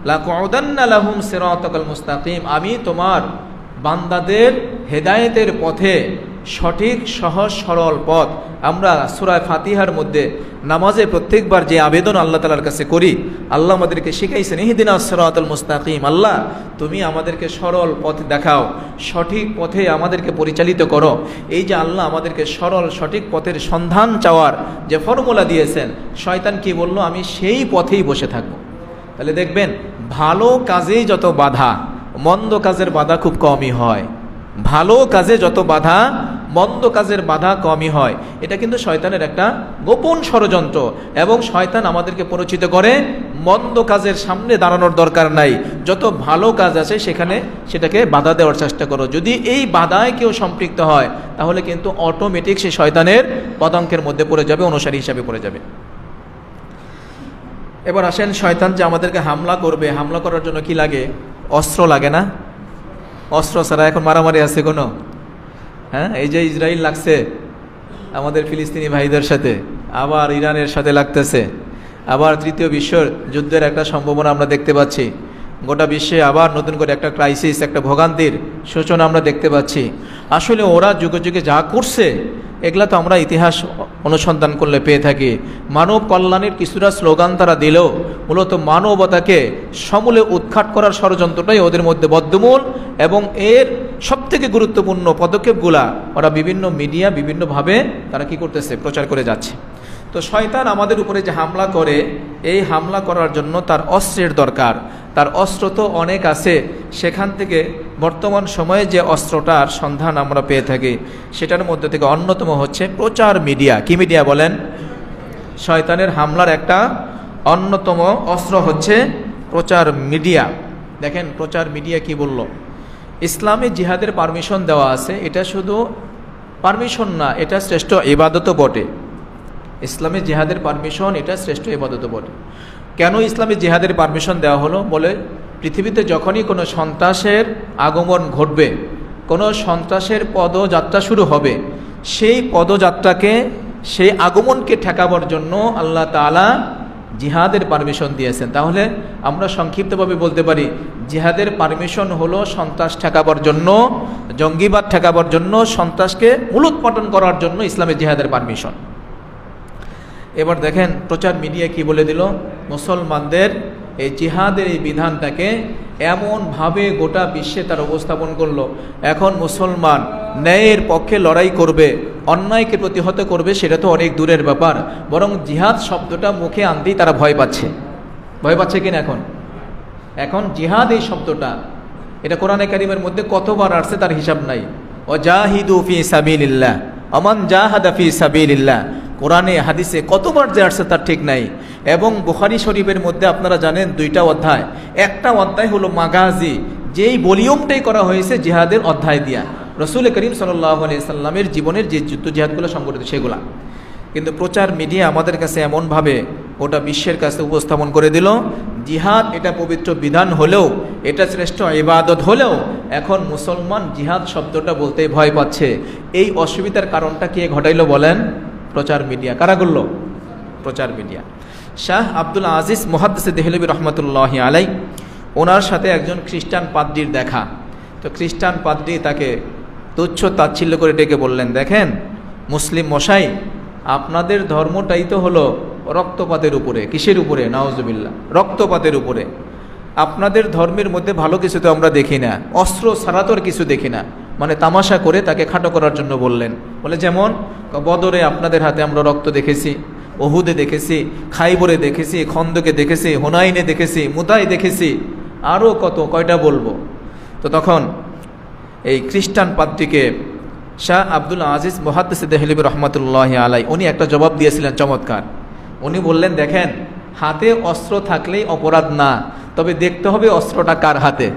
লাকুদান্না লাহুম সিরাতাকাল মুস্তাকিম, আমি তোমার বান্দাদের হেদায়েতের পথে, সঠিক সহজ সরল পথ। আমরা সূরা ফাতিহার মধ্যে নামাজে প্রত্যেকবার যে আবেদন আল্লাহ তাআলার কাছে করি, আল্লাহ আমাদেরকে শিখাইছেন ইহদিনাস সিরাতাল মুস্তাকিম, আল্লাহ তুমি আমাদেরকে সরল পথ দেখাও, সঠিক পথে আমাদেরকে পরিচালিত করো। এই যে আল্লাহ আমাদেরকে সরল সঠিক পথের সন্ধান চাওয়ার যে ফর্মুলা দিয়েছেন, শয়তান কি বলল? আমি সেই পথেই বসে থাকব। তাহলে দেখবেন ভালো কাজেই যত বাধা, মন্দ কাজের বাধা খুব কমই হয়। ভালো কাজে যত বাধা, মন্দ কাজের বাধা কমই হয়। এটা কিন্তু শয়তানের একটা গোপন ষড়যন্ত্র, এবং শয়তান আমাদেরকে পরিচিত করে মন্দ কাজের সামনে দাঁড়ানোর দরকার নাই, যত ভালো কাজ আছে সেটাকে বাধা দেওয়ার চেষ্টা করো। যদি এই বাধায় কেউ সম্পৃক্ত হয় তাহলে কিন্তু অটোমেটিক সে শয়তানের পদাঙ্কের মধ্যে পড়ে যাবে, অনুসারী হিসাবে পড়ে যাবে। এবার আসেন, শয়তান যে আমাদেরকে হামলা করবে, হামলা করার জন্য কি লাগে? অস্ত্র লাগে না? অস্ত্র ছাড়া এখন মারামারি আছে কোনো? হ্যাঁ, এই যে ইসরায়েল লাগছে আমাদের ফিলিস্তিনি ভাইদের সাথে, আবার ইরানের সাথে লাগতেছে, আবার তৃতীয় বিশ্ব যুদ্ধের একটা সম্ভাবনা আমরা দেখতে পাচ্ছি। গোটা বিশ্বে আবার নতুন করে একটা ক্রাইসিস, একটা ভোগান্তির সূচনা আমরা দেখতে পাচ্ছি। আসলে ওরা যুগে যুগে যা করছে এগুলা তো আমরা ইতিহাস অনুসন্ধান করলে পেয়ে থাকি। মানব কল্যাণের কিছুটা স্লোগান তারা দিলেও মূলত মানবতাকে সমূলে উৎখাত করার ষড়যন্ত্রটাই ওদের মধ্যে বদ্ধমূল, এবং এর সবথেকে গুরুত্বপূর্ণ পদক্ষেপগুলা ওরা বিভিন্ন মিডিয়া বিভিন্নভাবে তারা কি করতেছে, প্রচার করে যাচ্ছে। তো শয়তান আমাদের উপরে যে হামলা করে, এই হামলা করার জন্য তার অস্ত্রের দরকার। তার অস্ত্র তো অনেক আছে, সেখান থেকে বর্তমান সময়ে যে অস্ত্রটার সন্ধান আমরা পেয়ে থাকি সেটার মধ্যে থেকে অন্যতম হচ্ছে প্রচার মিডিয়া। কি মিডিয়া বলেন? শয়তানের হামলার একটা অন্যতম অস্ত্র হচ্ছে প্রচার মিডিয়া। দেখেন প্রচার মিডিয়া কি বলল, ইসলামে জিহাদের পারমিশন দেওয়া আছে, এটা শুধু পারমিশন না, এটা শ্রেষ্ঠ ইবাদতও বটে। ইসলামে জিহাদের পারমিশন এটা শ্রেষ্ঠ ইবাদতও বটে। কেন ইসলামে জিহাদের পারমিশন দেওয়া হলো? বলে পৃথিবীতে যখনই কোনো সন্ত্রাসের আগমন ঘটবে, কোনো সন্ত্রাসের পদযাত্রা শুরু হবে, সেই পদযাত্রাকে, সেই আগমনকে ঠেকাবার জন্য আল্লাহ তাআলা জিহাদের পারমিশন দিয়েছেন। তাহলে আমরা সংক্ষিপ্তভাবে বলতে পারি জিহাদের পারমিশন হলো সন্ত্রাস ঠেকাবার জন্য, জঙ্গিবাদ ঠেকাবার জন্য, সন্ত্রাসকে মূলোৎপাটন করার জন্য ইসলামে জিহাদের পারমিশন। এবার দেখেন প্রচার মিডিয়া কি বলে দিল, মুসলমানদের এই জিহাদের এই বিধানটাকে এমনভাবে গোটা বিশ্বে তার উপস্থাপন করলো, এখন মুসলমান ন্যায়ের পক্ষে লড়াই করবে, অন্যায়কে প্রতিহত করবে সেটা তো অনেক দূরের ব্যাপার, বরং জিহাদ শব্দটা মুখে আনতেই তারা ভয় পাচ্ছে। ভয় পাচ্ছে কিনা? এখন জিহাদ এই শব্দটা, এটা কোরআনে কারিমের মধ্যে কতবার আসছে তার হিসাব নাই। ওয়াজাহিদু ফি সাবিলিল্লাহ, আমান জাহাদা ফি সাবিলিল্লাহ, কোরআনে হাদিসে কতবার যে আসছে তার ঠিক নাই। এবং বুখারী শরীফের মধ্যে আপনারা জানেন 2টা অধ্যায়, একটা অধ্যায় হলো মাগাজি, যেই ভলিউমটাই করা হয়েছে জিহাদের অধ্যায় দিয়া, রসুল করিম সাল্লাল্লাহু আলাইহি সাল্লামের জীবনের যে যুদ্ধ জিহাদগুলো সংগঠিত সেগুলা। কিন্তু প্রচার মিডিয়া আমাদের কাছে এমনভাবে গোটা বিশ্বের কাছে উপস্থাপন করে দিল, জিহাদ এটা পবিত্র বিধান হলেও, এটা শ্রেষ্ঠ ইবাদত হলেও এখন মুসলমান জিহাদ শব্দটা বলতেই ভয় পাচ্ছে। এই অসুবিধার কারণটা কে ঘটাইল বলেন? প্রচার মিডিয়া। কারা করল? প্রচার মিডিয়া। শাহ আব্দুল আজিজ মুহাদ্দিস দেহলভী রহমতুল্লাহি আলাইহি, ওনার সাথে একজন খ্রিস্টান পাদ্রীর দেখা। তো খ্রিস্টান পাদ্রী তাকে তুচ্ছ তাচ্ছিল্য করে ডেকে বললেন, দেখেন মুসলিম মশাই, আপনাদের ধর্মটাই তো হলো রক্তপাতের উপরে। কিসের উপরে? নাউজুবিল্লাহ, রক্তপাতের উপরে। আপনাদের ধর্মের মধ্যে ভালো কিছু তো আমরা দেখি না, অস্ত্র ছাড়া তো আর কিছু দেখি না। মানে তামাশা করে তাকে খাটো করার জন্য বললেন। বলে যেমন বদরে আপনাদের হাতে আমরা রক্ত দেখেছি, ওহুদে দেখেছি, খাইবরে দেখেছি, খন্দকে দেখেছি, হুনাইনে দেখেছি, মুতায় দেখেছি, আরও কয়টা বলবো। তো তখন এই খ্রিস্টান পাদ্রীকে শাহ আব্দুল আজিজ মুহাদ্দিস দেহলভী রহমতুল্লাহি আলাইহি উনি একটা জবাব দিয়েছিলেন চমৎকার। উনি বললেন, দেখেন হাতে অস্ত্র থাকলেই অপরাধ না, তবে দেখতে হবে অস্ত্রটা কার হাতে।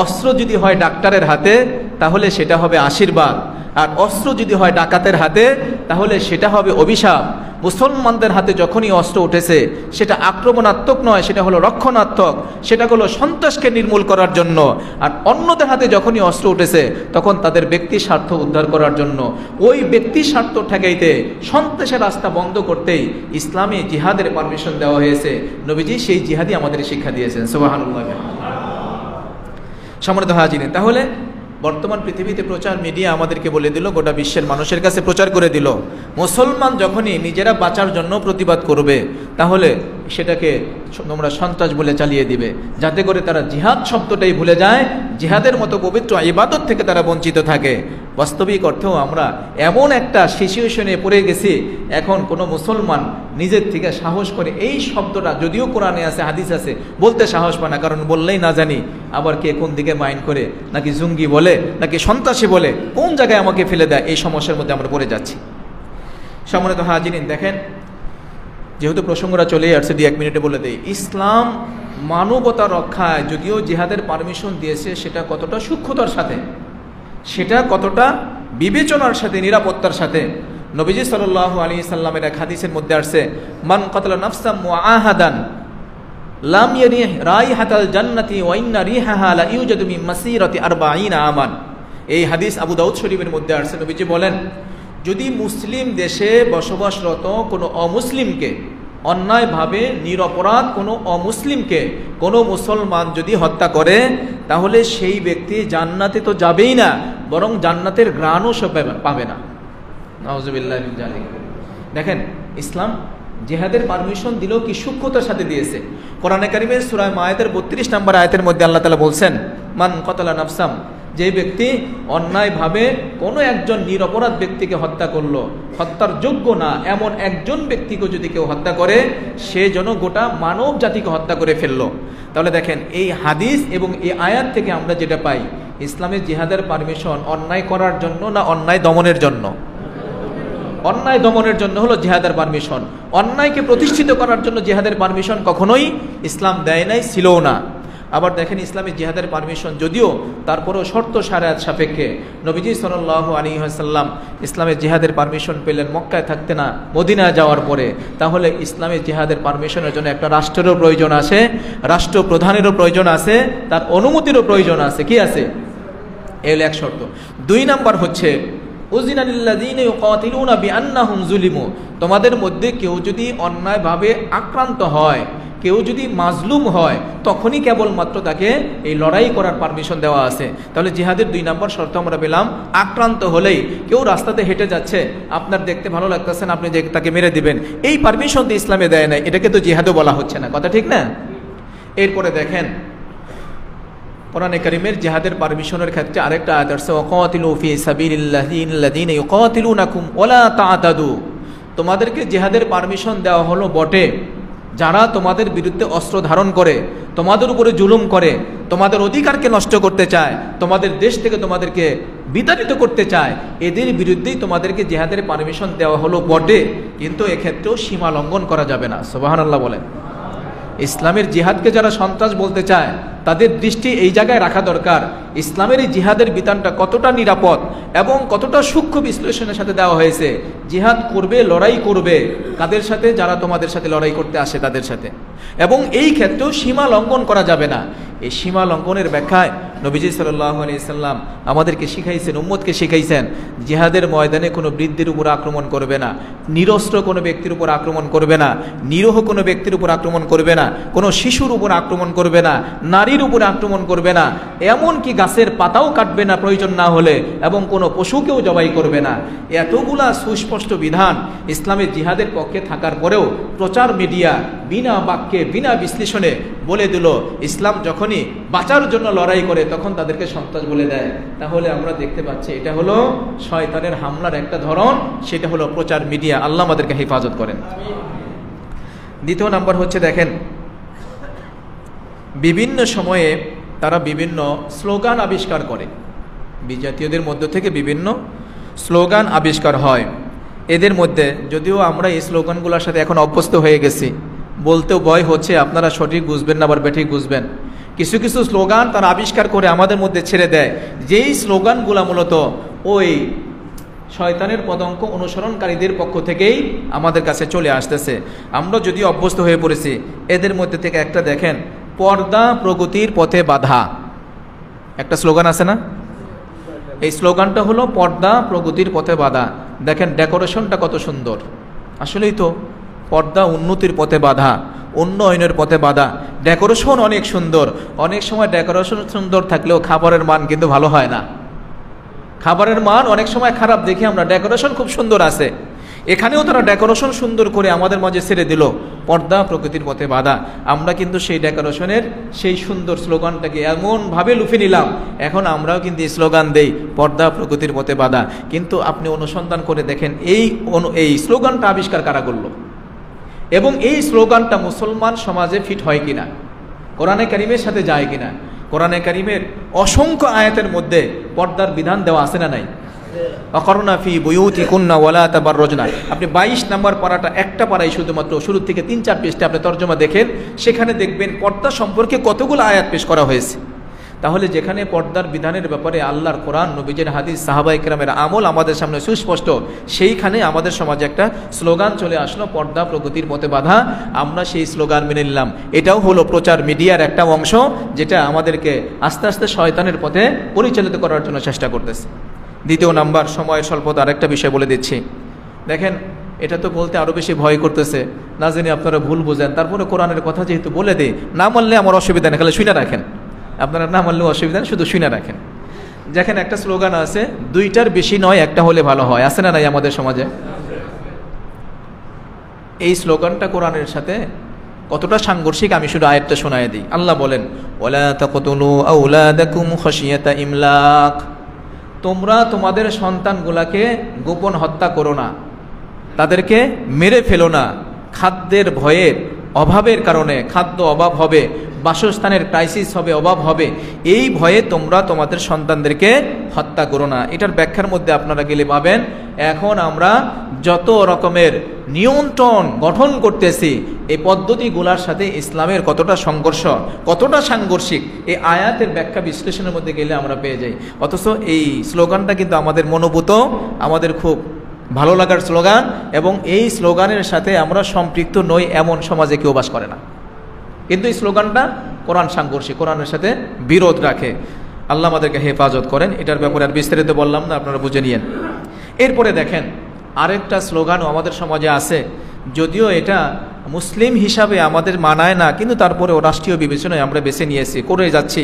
অস্ত্র যদি হয় ডাক্তারের হাতে তাহলে সেটা হবে আশীর্বাদ, আর অস্ত্র যদি হয় ডাকাতের হাতে তাহলে সেটা হবে অভিশাপ। মুসলমানদের হাতে যখনই অস্ত্র উঠেছে সেটা আক্রমণাত্মক নয়, সেটা হলো রক্ষণাত্মক, সেটা হলো সন্ত্রাসকে নির্মূল করার জন্য। আর অন্যদের হাতে যখনই অস্ত্র উঠেছে তখন তাদের ব্যক্তি স্বার্থ উদ্ধার করার জন্য। ওই ব্যক্তি স্বার্থ ঠেকাইতে, সন্ত্রাসের রাস্তা বন্ধ করতেই ইসলামে জিহাদের পারমিশন দেওয়া হয়েছে। নবীজি সেই জিহাদই আমাদের শিক্ষা দিয়েছেন। সুবহানাল্লাহ। সম্মানিত হাজিরিন, তাহলে বর্তমান পৃথিবীতে প্রচার মিডিয়া আমাদেরকে বলে দিল, গোটা বিশ্বের মানুষের কাছে প্রচার করে দিল, মুসলমান যখনই নিজেরা বাঁচার জন্য প্রতিবাদ করবে তাহলে সেটাকে তোমরা সন্ত্রাস বলে চালিয়ে দিবে, যাতে করে তারা জিহাদ শব্দটাই ভুলে যায়, জিহাদের মতো পবিত্র ইবাদত থেকে তারা বঞ্চিত থাকে। বাস্তবিক অর্থেও আমরা এমন একটা সিচুয়েশনে পড়ে গেছি, এখন কোনো মুসলমান নিজের থেকে সাহস করে এই শব্দটা, যদিও কোরআনে আছে হাদিস আছে, বলতে সাহস পায় না, কারণ বললেই না জানি আবার কে কোন দিকে মাইন্ড করে, নাকি জঙ্গি বলে, নাকি সন্ত্রাসী বলে, কোন জায়গায় আমাকে ফেলে দেয়, এই সমস্যার মধ্যে আমরা পড়ে যাচ্ছি। সম্মানিত হাজিরিন, দেখেন, যেহেতু প্রসঙ্গটা চলেই আসছে, 2-1 মিনিটে বলে দেই, ইসলাম মানবতা রক্ষায় যদিও জিহাদের পারমিশন দিয়েছে, সেটা কতটা সূক্ষ্মতার সাথে, সেটা কতটা বিবেচনার সাথে, নিরাপত্তার সাথে। নবীজি সাল্লাল্লাহু আলাইহি সাল্লামের এক হাদিসের মধ্যে আসছে, মান কাতালা নাফসাম মুআহাদান লাম ইয়ারিহ রাইহাতাল জান্নাতি ওয়া ইন্না রিহাহা লা ইউজাদু মিন মাসিরাতি 40 আমান। এই হাদিস আবু দাউদ শরীফের মধ্যে আসছে। নবীজি বলেন, যদি মুসলিম দেশে বসবাসরত কোনো অমুসলিমকে, অন্যায়ভাবে নিরপরাধ কোনো অমুসলিমকে কোনো মুসলমান যদি হত্যা করে, তাহলে সেই ব্যক্তি জান্নাতে তো যাবেই না, বরং জান্নাতের ঘ্রাণও সে পাবে না। নাউজুবিল্লাহি মিন যালিক। দেখেন, ইসলাম জিহাদের পারমিশন দিলেও কি সূক্ষ্মতার সাথে দিয়েছে। কোরআনে কারিমের সূরা মায়েদের 32 নম্বর আয়াতের মধ্যে আল্লাহ তাআলা বলছেন, মান কাতালা নাফসাম, যে ব্যক্তি অন্যায়ভাবে কোনো একজন নিরপরাধ ব্যক্তিকে হত্যা করলো, হত্যার যোগ্য না এমন একজন ব্যক্তিকে যদি কেউ হত্যা করে, সে যেন গোটা মানব জাতিকে হত্যা করে ফেললো। তাহলে দেখেন, এই হাদিস এবং এই আয়াত থেকে আমরা যেটা পাই, ইসলামের জিহাদের পারমিশন অন্যায় করার জন্য না অন্যায় দমনের জন্য? অন্যায় দমনের জন্য হলো জিহাদের পারমিশন। অন্যায়কে প্রতিষ্ঠিত করার জন্য জিহাদের পারমিশন কখনোই ইসলাম দেয় নাই, ছিলও না। আবার দেখেন, ইসলামের জিহাদের পারমিশন যদিও, তারপরেও শর্ত শারিয়াত সাপেক্ষে। নবীজি সাল্লাল্লাহু আলাইহি ওয়াসাল্লাম ইসলামের জিহাদের পারমিশন পেলেন মক্কায় থাকতে না, মদিনায় যাওয়ার পরে। তাহলে ইসলামের জিহাদের পারমিশনের জন্য একটা রাষ্ট্রেরও প্রয়োজন আছে, রাষ্ট্রপ্রধানেরও প্রয়োজন আছে, তার অনুমতিরও প্রয়োজন আছে। কি আছে? এই হলো এক শর্ত। 2 নাম্বার হচ্ছে, তোমাদের মধ্যে কেউ যদি অন্যায়ভাবে আক্রান্ত হয়, কেউ যদি মাজলুম হয়, তখনই কেবলমাত্র তাকে এই লড়াই করার পারমিশন দেওয়া আছে। তাহলে জিহাদের 2 নম্বর শর্ত আমরা পেলাম, আক্রান্ত হলেই, কেউ রাস্তাতে হেঁটে যাচ্ছে, আপনার দেখতে ভালো লাগতেছে না, আপনি যে তাকে মেরে দিবেন, এই পারমিশন তো ইসলামে দেয় নাই, এটাকে তো জিহাদও বলা হচ্ছে না। কথা ঠিক না? এরপরে দেখেন, কোরআনে কারীমের জিহাদের পারমিশনের ক্ষেত্রে আরেকটা আয়াত আছে, ওয়াকাতিলু ফি সাবিলিল্লাযিনা ইউকাতিলুনাকুম ওয়ালা তা'তাদু। তোমাদেরকে জিহাদের পারমিশন দেওয়া হলো বটে, যারা তোমাদের বিরুদ্ধে অস্ত্র ধারণ করে, তোমাদের উপরে জুলুম করে, তোমাদের অধিকারকে নষ্ট করতে চায়, তোমাদের দেশ থেকে তোমাদেরকে বিতাড়িত করতে চায়, এদের বিরুদ্ধেই তোমাদেরকে জিহাদের পারমিশন দেওয়া হলো বটে, কিন্তু এক্ষেত্রেও সীমা লঙ্ঘন করা যাবে না। সুবহানাল্লাহ বলেন। ইসলামের জিহাদকে যারা সন্ত্রাস বলতে চায়, তাদের দৃষ্টি এই জায়গায় রাখা দরকার, ইসলামের এই জিহাদের বিধানটা কতটা নিরাপদ এবং কতটা সূক্ষ্ম বিশ্লেষণের সাথে দেওয়া হয়েছে। জিহাদ করবে, লড়াই করবে, কাদের সাথে? যারা তোমাদের সাথে লড়াই করতে আসে তাদের সাথে, এবং এই ক্ষেত্রেও সীমা লঙ্ঘন করা যাবে না। এই সীমা লঙ্ঘনের ব্যাখ্যায় নবীজি সাল্লাল্লাহু আলাইহি সাল্লাম আমাদেরকে শিখাইছেন, উম্মতকে শিখাইছেন, জিহাদের ময়দানে কোনো বৃদ্ধের উপর আক্রমণ করবে না, নিরস্ত্র কোনো ব্যক্তির উপর আক্রমণ করবে না, নিরীহ কোনো ব্যক্তির উপর আক্রমণ করবে না, কোনো শিশুর উপর আক্রমণ করবে না, নারীর উপর আক্রমণ করবে না, এমনকি গাছের পাতাও কাটবে না প্রয়োজন না হলে, এবং কোনো পশুকেও জবাই করবে না। এতগুলা সুস্পষ্ট বিধান ইসলামের জিহাদের পক্ষে থাকার পরেও প্রচার মিডিয়া বিনা বাক্যে, বিনা বিশ্লেষণে বলে দিল, ইসলাম যখনই বাঁচার জন্য লড়াই করে তখন তাদেরকে সন্ত্রাস বলে দেয়। তাহলে আমরা দেখতে পাচ্ছি এটা হলো শয়তানের হামলার একটা ধরন, সেটা হলো প্রচার মিডিয়া। আল্লাহ আমাদেরকে হেফাজত করেন। 2 নাম্বার হচ্ছে, দেখেন, বিভিন্ন সময়ে তারা বিভিন্ন স্লোগান আবিষ্কার করে, বিজাতীয়দের মধ্য থেকে বিভিন্ন স্লোগান আবিষ্কার হয়। এদের মধ্যে যদিও আমরা এই স্লোগানগুলোর সাথে এখন অভ্যস্ত হয়ে গেছি, বলতেও ভয় হচ্ছে, আপনারা সঠিক বুঝবেন না আবার বেঠিক বুঝবেন। কিছু কিছু স্লোগান তারা আবিষ্কার করে আমাদের মধ্যে ছেড়ে দেয়, যেই স্লোগানগুলো মূলত ওই শয়তানের পদঙ্ক অনুসরণকারীদের পক্ষ থেকেই আমাদের কাছে চলে আসতেছে। আমরা যদিও অভ্যস্ত হয়ে পড়েছি। এদের মধ্যে থেকে একটা দেখেন, পর্দা প্রগতির পথে বাধা, একটা স্লোগান আছে না? এই স্লোগানটা হলো পর্দা প্রগতির পথে বাধা। দেখেন ডেকোরেশনটা কত সুন্দর, আসলেই তো পর্দা উন্নতির পথে বাধা, উন্নয়নের পথে বাধা। ডেকোরেশন অনেক সুন্দর, অনেক সময় ডেকোরেশন সুন্দর থাকলেও খাবারের মান কিন্তু ভালো হয় না, খাবারের মান অনেক সময় খারাপ দেখি আমরা, ডেকোরেশন খুব সুন্দর আছে এখানেও তারা ডেকোরেশন সুন্দর করে আমাদের মাঝে ছেড়ে দিল, পর্দা প্রকৃতির পথে বাধা। আমরা কিন্তু সেই ডেকোরেশনের সেই সুন্দর স্লোগানটাকে এমনভাবে লুফে নিলাম, এখন আমরাও কিন্তু এই স্লোগান দেই, পর্দা প্রকৃতির পথে বাধা। কিন্তু আপনি অনুসন্ধান করে দেখেন এই স্লোগানটা আবিষ্কার কারা করলো, এবং এই স্লোগানটা মুসলমান সমাজে ফিট হয় কিনা, কোরআনে কারিমের সাথে যায় কিনা। কোরআনে কারিমের অসংখ্য আয়াতের মধ্যে পর্দার বিধান দেওয়া আছে না নাই? অকরনা ফি বুয়ুতিকুন্না ওয়ালা তাবাররুজনা। আপনি 22 নম্বর পারাটা একটা পারাই শুধুমাত্র শুরু থেকে 3-4 পৃষ্ঠা আপনি তর্জমা দেখেন, সেখানে দেখবেন পর্দা সম্পর্কে কতগুলো আয়াত পেশ করা হয়েছে। তাহলে যেখানে পর্দার বিধানের ব্যাপারে আল্লাহর কোরআন, নবীজের হাদিস, সাহাবায়ে কেরামের আমল আমাদের সামনে সুস্পষ্ট, সেইখানে আমাদের সমাজে একটা স্লোগান চলে আসলো, পর্দা প্রগতির পথে বাধা। আমরা সেই স্লোগান মেনে নিলাম। এটাও হলো প্রচার মিডিয়ার একটা অংশ, যেটা আমাদেরকে আস্তে আস্তে শয়তানের পথে পরিচালিত করার জন্য চেষ্টা করতেছে। দ্বিতীয় নাম্বার, সময়ের স্বল্পতা, আরেকটা বিষয় বলে দিচ্ছি। দেখেন, এটা তো বলতে আরও বেশি ভয় করতেছে, না জানি আপনারা ভুল বুঝেন, তারপরে কোরআনের কথা যেহেতু বলে দিই, না মানলে আমার অসুবিধা নেই, খালি শুনে রাখেন। আপনারা না মানলেও অসুবিধা নেই, শুধু শুনে রাখেন। দেখেন, একটা স্লোগান আছে, 2টার বেশি নয়, একটা হলে ভালো হয়, আছে না নাই আমাদের সমাজে? এই স্লোগানটা কোরআনের সাথে কতটা সাংঘর্ষিক আমি শুধু আয়াতটা শোনায় দিই। আল্লাহ বলেন, ওয়ালা তাকতুলু আওলাদাকুম খাশিয়াতা ইমলাক। তোমরা তোমাদের সন্তানগুলাকে গোপন হত্যা করো না, তাদেরকে মেরে ফেলো না। খাদ্যের ভয়ের অভাবের কারণে খাদ্য অভাব হবে, বাসস্থানের ক্রাইসিস হবে, অভাব হবে, এই ভয়ে তোমরা তোমাদের সন্তানদেরকে হত্যা করো না। এটার ব্যাখ্যার মধ্যে আপনারা গেলে পাবেন, এখন আমরা যত রকমের নিয়ন্ত্রণ গঠন করতেছি, এই পদ্ধতিগুলোর সাথে ইসলামের কতটা সংঘর্ষ, কতটা সাংঘর্ষিক, এই আয়াতের ব্যাখ্যা বিশ্লেষণের মধ্যে গেলে আমরা পেয়ে যাই। অথচ এই স্লোগানটা কিন্তু আমাদের মনোভূত, আমাদের খুব ভালো লাগার স্লোগান, এবং এই স্লোগানের সাথে আমরা সম্পৃক্ত নই এমন সমাজে কেউ বাস করে না। কিন্তু এই স্লোগানটা কোরআন সাংঘর্ষিক, কোরআনের সাথে বিরোধ রাখে। আল্লাহ আমাদেরকে হেফাজত করেন। এটার ব্যাপারে আর বিস্তারিত বললাম না, আপনারা বুঝে নিয়েন। এরপরে দেখেন, আরেকটা স্লোগানও আমাদের সমাজে আছে, যদিও এটা মুসলিম হিসাবে আমাদের মানায় না, কিন্তু তারপরেও রাষ্ট্রীয় বিবেচনায় আমরা বেছে নিয়েছি, করে যাচ্ছি।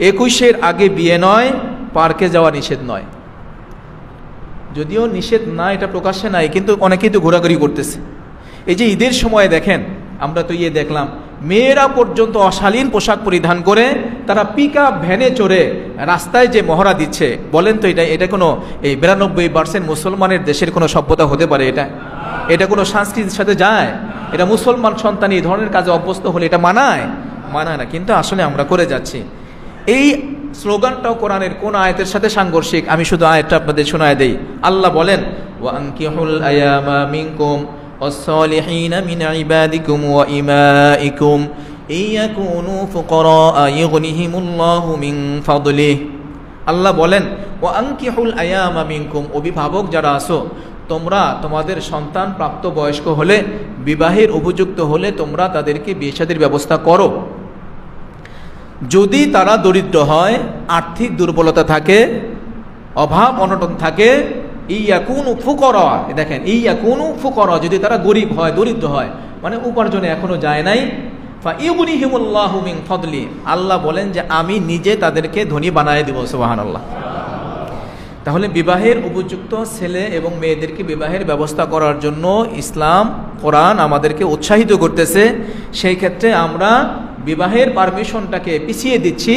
21-এর আগে বিয়ে নয়, পার্কে যাওয়া নিষেধ নয়। যদিও নিষেধ না, এটা প্রকাশ্যে নাই, কিন্তু অনেকেই তো ঘোরাঘুরি করতেছে। এই যে ঈদের সময় দেখেন, আমরা তো দেখলাম মেয়েরা পর্যন্ত অশালীন পোশাক পরিধান করে তারা পিকআপ ভ্যানে চড়ে রাস্তায় যে মহড়া দিচ্ছে। বলেন তো, এটা কোনো এই 92% মুসলমানের দেশের কোনো সভ্যতা হতে পারে? এটা কোনো সংস্কৃতির সাথে যায়? এটা মুসলমান সন্তান এই ধরনের কাজে অভ্যস্ত হলে এটা মানায় না। কিন্তু আসলে আমরা করে যাচ্ছি। এই স্লোগানটাও কোরআনের কোন আয়াতের সাথে সাংঘর্ষিক, আমি শুধু আয়াতটা আপনাদের শোনায় দেই। আল্লাহ বলেন, ওয়ানকিহুল আয়ামা মিনকুম والصالحين من عبادكم وإمائكم إن يكونوا فقراء يغنيهم الله من فضله। আল্লাহ বলেন, ওয়ানকিহুল আয়ামা মিনকুম, অভিভাবক যারা আছো, তোমরা তোমাদের সন্তান প্রাপ্ত বয়স্ক হলে, বিবাহের উপযুক্ত হলে তোমরা তাদেরকে বিয়ে শাদীর ব্যবস্থা করো। যদি তারা দরিদ্র হয়, আর্থিক দুর্বলতা থাকে, অভাব অনটন থাকে, ইয়াকুনু ফুকরা, দেখেন ইয়াকুনু ফুকরা, যদি তারা গরিব হয়, দরিদ্র হয়, মানে উপার্জনে এখনো যায় নাই, ফায়ুগনিহিমুল্লাহু মিন ফাদলি, আল্লাহ বলেন যে আমি নিজে তাদেরকে ধনী বানায় দেব। সুবহানাল্লাহ। তাহলে বিবাহের উপযুক্ত ছেলে এবং মেয়েদেরকে বিবাহের ব্যবস্থা করার জন্য ইসলাম, কোরআন আমাদেরকে উৎসাহিত করতেছে। সেই ক্ষেত্রে আমরা বিবাহের পারমিশনটাকে পিছিয়ে দিচ্ছি,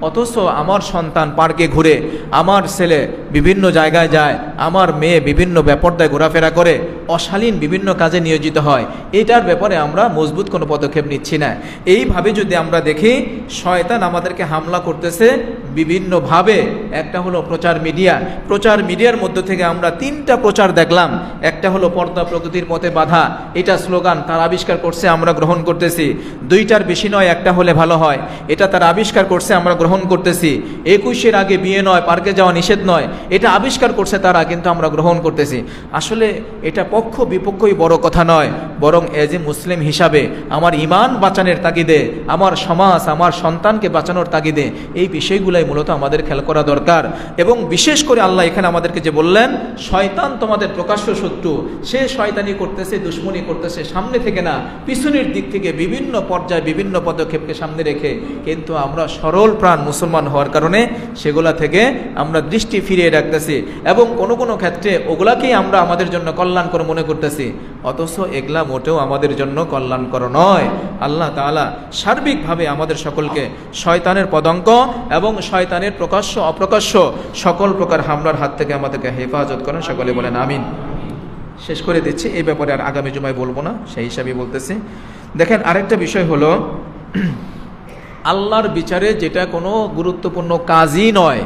অথচ আমার সন্তান পার্কে ঘুরে, আমার ছেলে বিভিন্ন জায়গায় যায়, আমার মেয়ে বিভিন্ন বেপরদায় ঘোরাফেরা করে, অশালীন বিভিন্ন কাজে নিয়োজিত হয়, এটার ব্যাপারে আমরা মজবুত কোনো পদক্ষেপ নিচ্ছি না। এইভাবে যদি আমরা দেখি, শয়তান আমাদেরকে হামলা করতেছে বিভিন্নভাবে। একটা হলো প্রচার মিডিয়ার মধ্য থেকে আমরা 3টা প্রচার দেখলাম। একটা হলো পর্দা প্রকৃতির পথে বাধা, এটা স্লোগান তারা আবিষ্কার করছে, আমরা গ্রহণ করতেছি। 2টার বেশি নয়, একটা হলে ভালো হয়, এটা তারা আবিষ্কার করছে, আমরা গ্রহণ করতেছি। 21-এর আগে বিয়ে নয়, পার্কে যাওয়া নিষেধ নয়, এটা আবিষ্কার করছে তারা, কিন্তু আমরা গ্রহণ করতেছি। আসলে এটা পক্ষ বিপক্ষই বড় কথা নয়, বরং এজ এ মুসলিম হিসাবে আমার ঈমান বাঁচানোর তাগিদে, আমার সমাজ, আমার সন্তানকে বাঁচানোর তাগিদে এই বিষয়গুলাই মূলত আমাদের খেয়াল করা দরকার। এবং বিশেষ করে আল্লাহ এখানে আমাদেরকে যে বললেন, শয়তান তোমাদের প্রকাশ্য শত্রু, সে শয়তানি করতেছে, দুশ্মনী করতেছে, সামনে থেকে না পিছনের দিক থেকে বিভিন্ন পর্যায়ে বিভিন্ন পদক্ষেপকে সামনে রেখে। কিন্তু আমরা সরল প্রাণ মুসলমান মুসলমান হওয়ার কারণে সেগুলা থেকে আমরা দৃষ্টি ফিরিয়ে রাখতেছি এবং কোনো কোনো ক্ষেত্রে ওগুলাকেই আমরা আমাদের জন্য কল্যাণকর মনে করতেছি, অথচ এগুলা মোটেও আমাদের জন্য কল্যাণকর নয়। আল্লাহ তাআলা সার্বিকভাবে আমাদের সকলকে শয়তানের পদঙ্ক এবং শয়তানের প্রকাশ্য অপ্রকাশ্য সকল প্রকার হামলার হাত থেকে আমাদেরকে হেফাজত করেন, সকলে বলেন আমিন। শেষ করে দিচ্ছি, এই ব্যাপারে আর আগামী জুমায় বলবো না, সেই হিসাবে বলতেছি। দেখেন, আরেকটা বিষয় হলো আল্লাহর বিচারে যেটা কোনো গুরুত্বপূর্ণ কাজই নয়,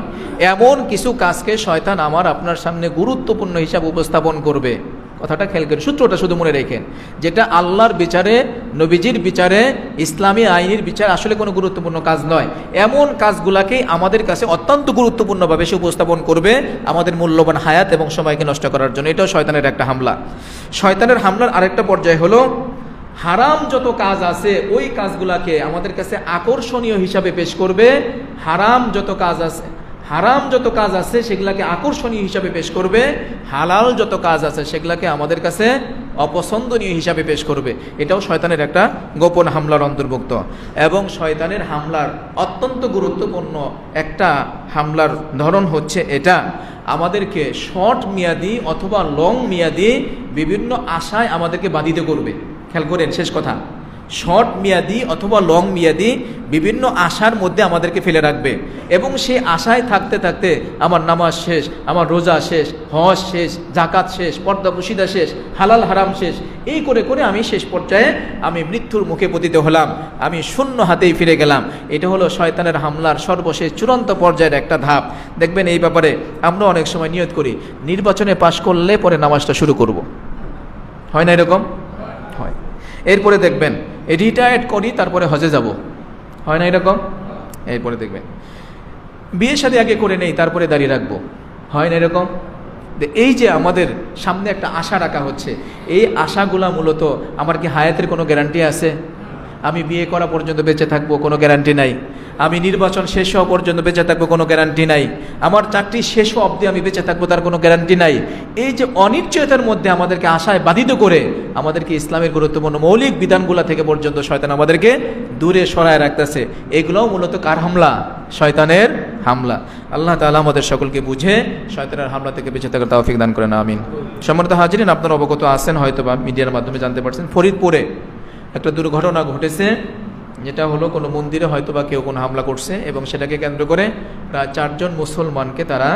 এমন কিছু কাজকে শয়তান আমার আপনার সামনে গুরুত্বপূর্ণ হিসাব উপস্থাপন করবে। কথাটা খেয়াল করে, সূত্রটা শুধু মনে রেখেন, যেটা আল্লাহর বিচারে, নবীজির বিচারে, ইসলামী আইনের বিচার আসলে কোনো গুরুত্বপূর্ণ কাজ নয়, এমন কাজগুলাকেই আমাদের কাছে অত্যন্ত গুরুত্বপূর্ণভাবে সে উপস্থাপন করবে আমাদের মূল্যবান হায়াত এবং সময়কে নষ্ট করার জন্য। এটাও শয়তানের একটা হামলা। শয়তানের হামলার আরেকটা পর্যায় হলো হারাম যত কাজ আছে ওই কাজগুলাকে আমাদের কাছে আকর্ষণীয় হিসাবে পেশ করবে। হারাম যত কাজ আছে সেগুলাকে আকর্ষণীয় হিসাবে পেশ করবে, হালাল যত কাজ আছে সেগুলাকে আমাদের কাছে অপছন্দনীয় হিসাবে পেশ করবে। এটাও শয়তানের একটা গোপন হামলার অন্তর্ভুক্ত। এবং শয়তানের হামলার অত্যন্ত গুরুত্বপূর্ণ একটা হামলার ধরন হচ্ছে এটা, আমাদেরকে শর্ট মেয়াদি অথবা লং মেয়াদি বিভিন্ন আশায় আমাদেরকে বাধিত করবে। খেয়াল করেন, শেষ কথা, শর্ট মেয়াদি অথবা লং মেয়াদি বিভিন্ন আশার মধ্যে আমাদেরকে ফেলে রাখবে এবং সেই আশায় থাকতে থাকতে আমার নামাজ শেষ, আমার রোজা শেষ, হজ শেষ, জাকাত শেষ, পর্দা পুশিদা শেষ, হালাল হারাম শেষ, এই করে করে আমি শেষ পর্যায়ে আমি মৃত্যুর মুখে পতিত হলাম, আমি শূন্য হাতেই ফিরে গেলাম। এটা হলো শয়তানের হামলার সর্বশেষ চূড়ান্ত পর্যায়ের একটা ধাপ। দেখবেন এই ব্যাপারে আমরা অনেক সময় নিয়ত করি নির্বাচনে পাশ করলে পরে নামাজটা শুরু করব, হয় না এরকম? হয়। এরপরে দেখবেন রিটায়ার্ড করি তারপরে হজে যাব, হয় না এরকম? এরপরে দেখবেন বিয়ে শাদী আগে করে নেই তারপরে দাঁড়িয়ে রাখবো, হয় না এরকম? এই যে আমাদের সামনে একটা আশা রাখা হচ্ছে, এই আশাগুলা মূলত আমার কি হায়াতের কোনো গ্যারান্টি আছে? আমি বিয়ে করা পর্যন্ত বেঁচে থাকবো, কোনো গ্যারান্টি নাই। আমি নির্বাচন শেষ হওয়া পর্যন্ত বেঁচে থাকবো, কোনো গ্যারান্টি নাই। আমার চাকরি শেষ হওয়া অবধি আমি বেঁচে থাকবো, তার কোনো গ্যারান্টি নাই। এই যে অনিশ্চয়তার মধ্যে আমাদেরকে আশায় বাধিত করে আমাদেরকে ইসলামের গুরুত্বপূর্ণ মৌলিক বিধানগুলা থেকে পর্যন্ত শয়তান আমাদেরকে দূরে সরায় রাখতেছে। এগুলোও মূলত কার হামলা? শয়তানের হামলা। আল্লাহ তাআলা আমাদের সকলকে বুঝে শয়তানের হামলা থেকে বেঁচে থাকার তৌফিক দান করেন, আমিন। সম্মানিত হাজিরিন, আপনারা অবগত আছেন, হয়তোবা মিডিয়ার মাধ্যমে জানতে পারছেন, ফরিদপুরে একটা দুর্ঘটনা ঘটেছে, যেটা হলো কোনো মন্দিরে হয়তোবা কেউ কোনো হামলা করছে এবং সেটাকে কেন্দ্র করে প্রায় 4 জন মুসলমানকে তারা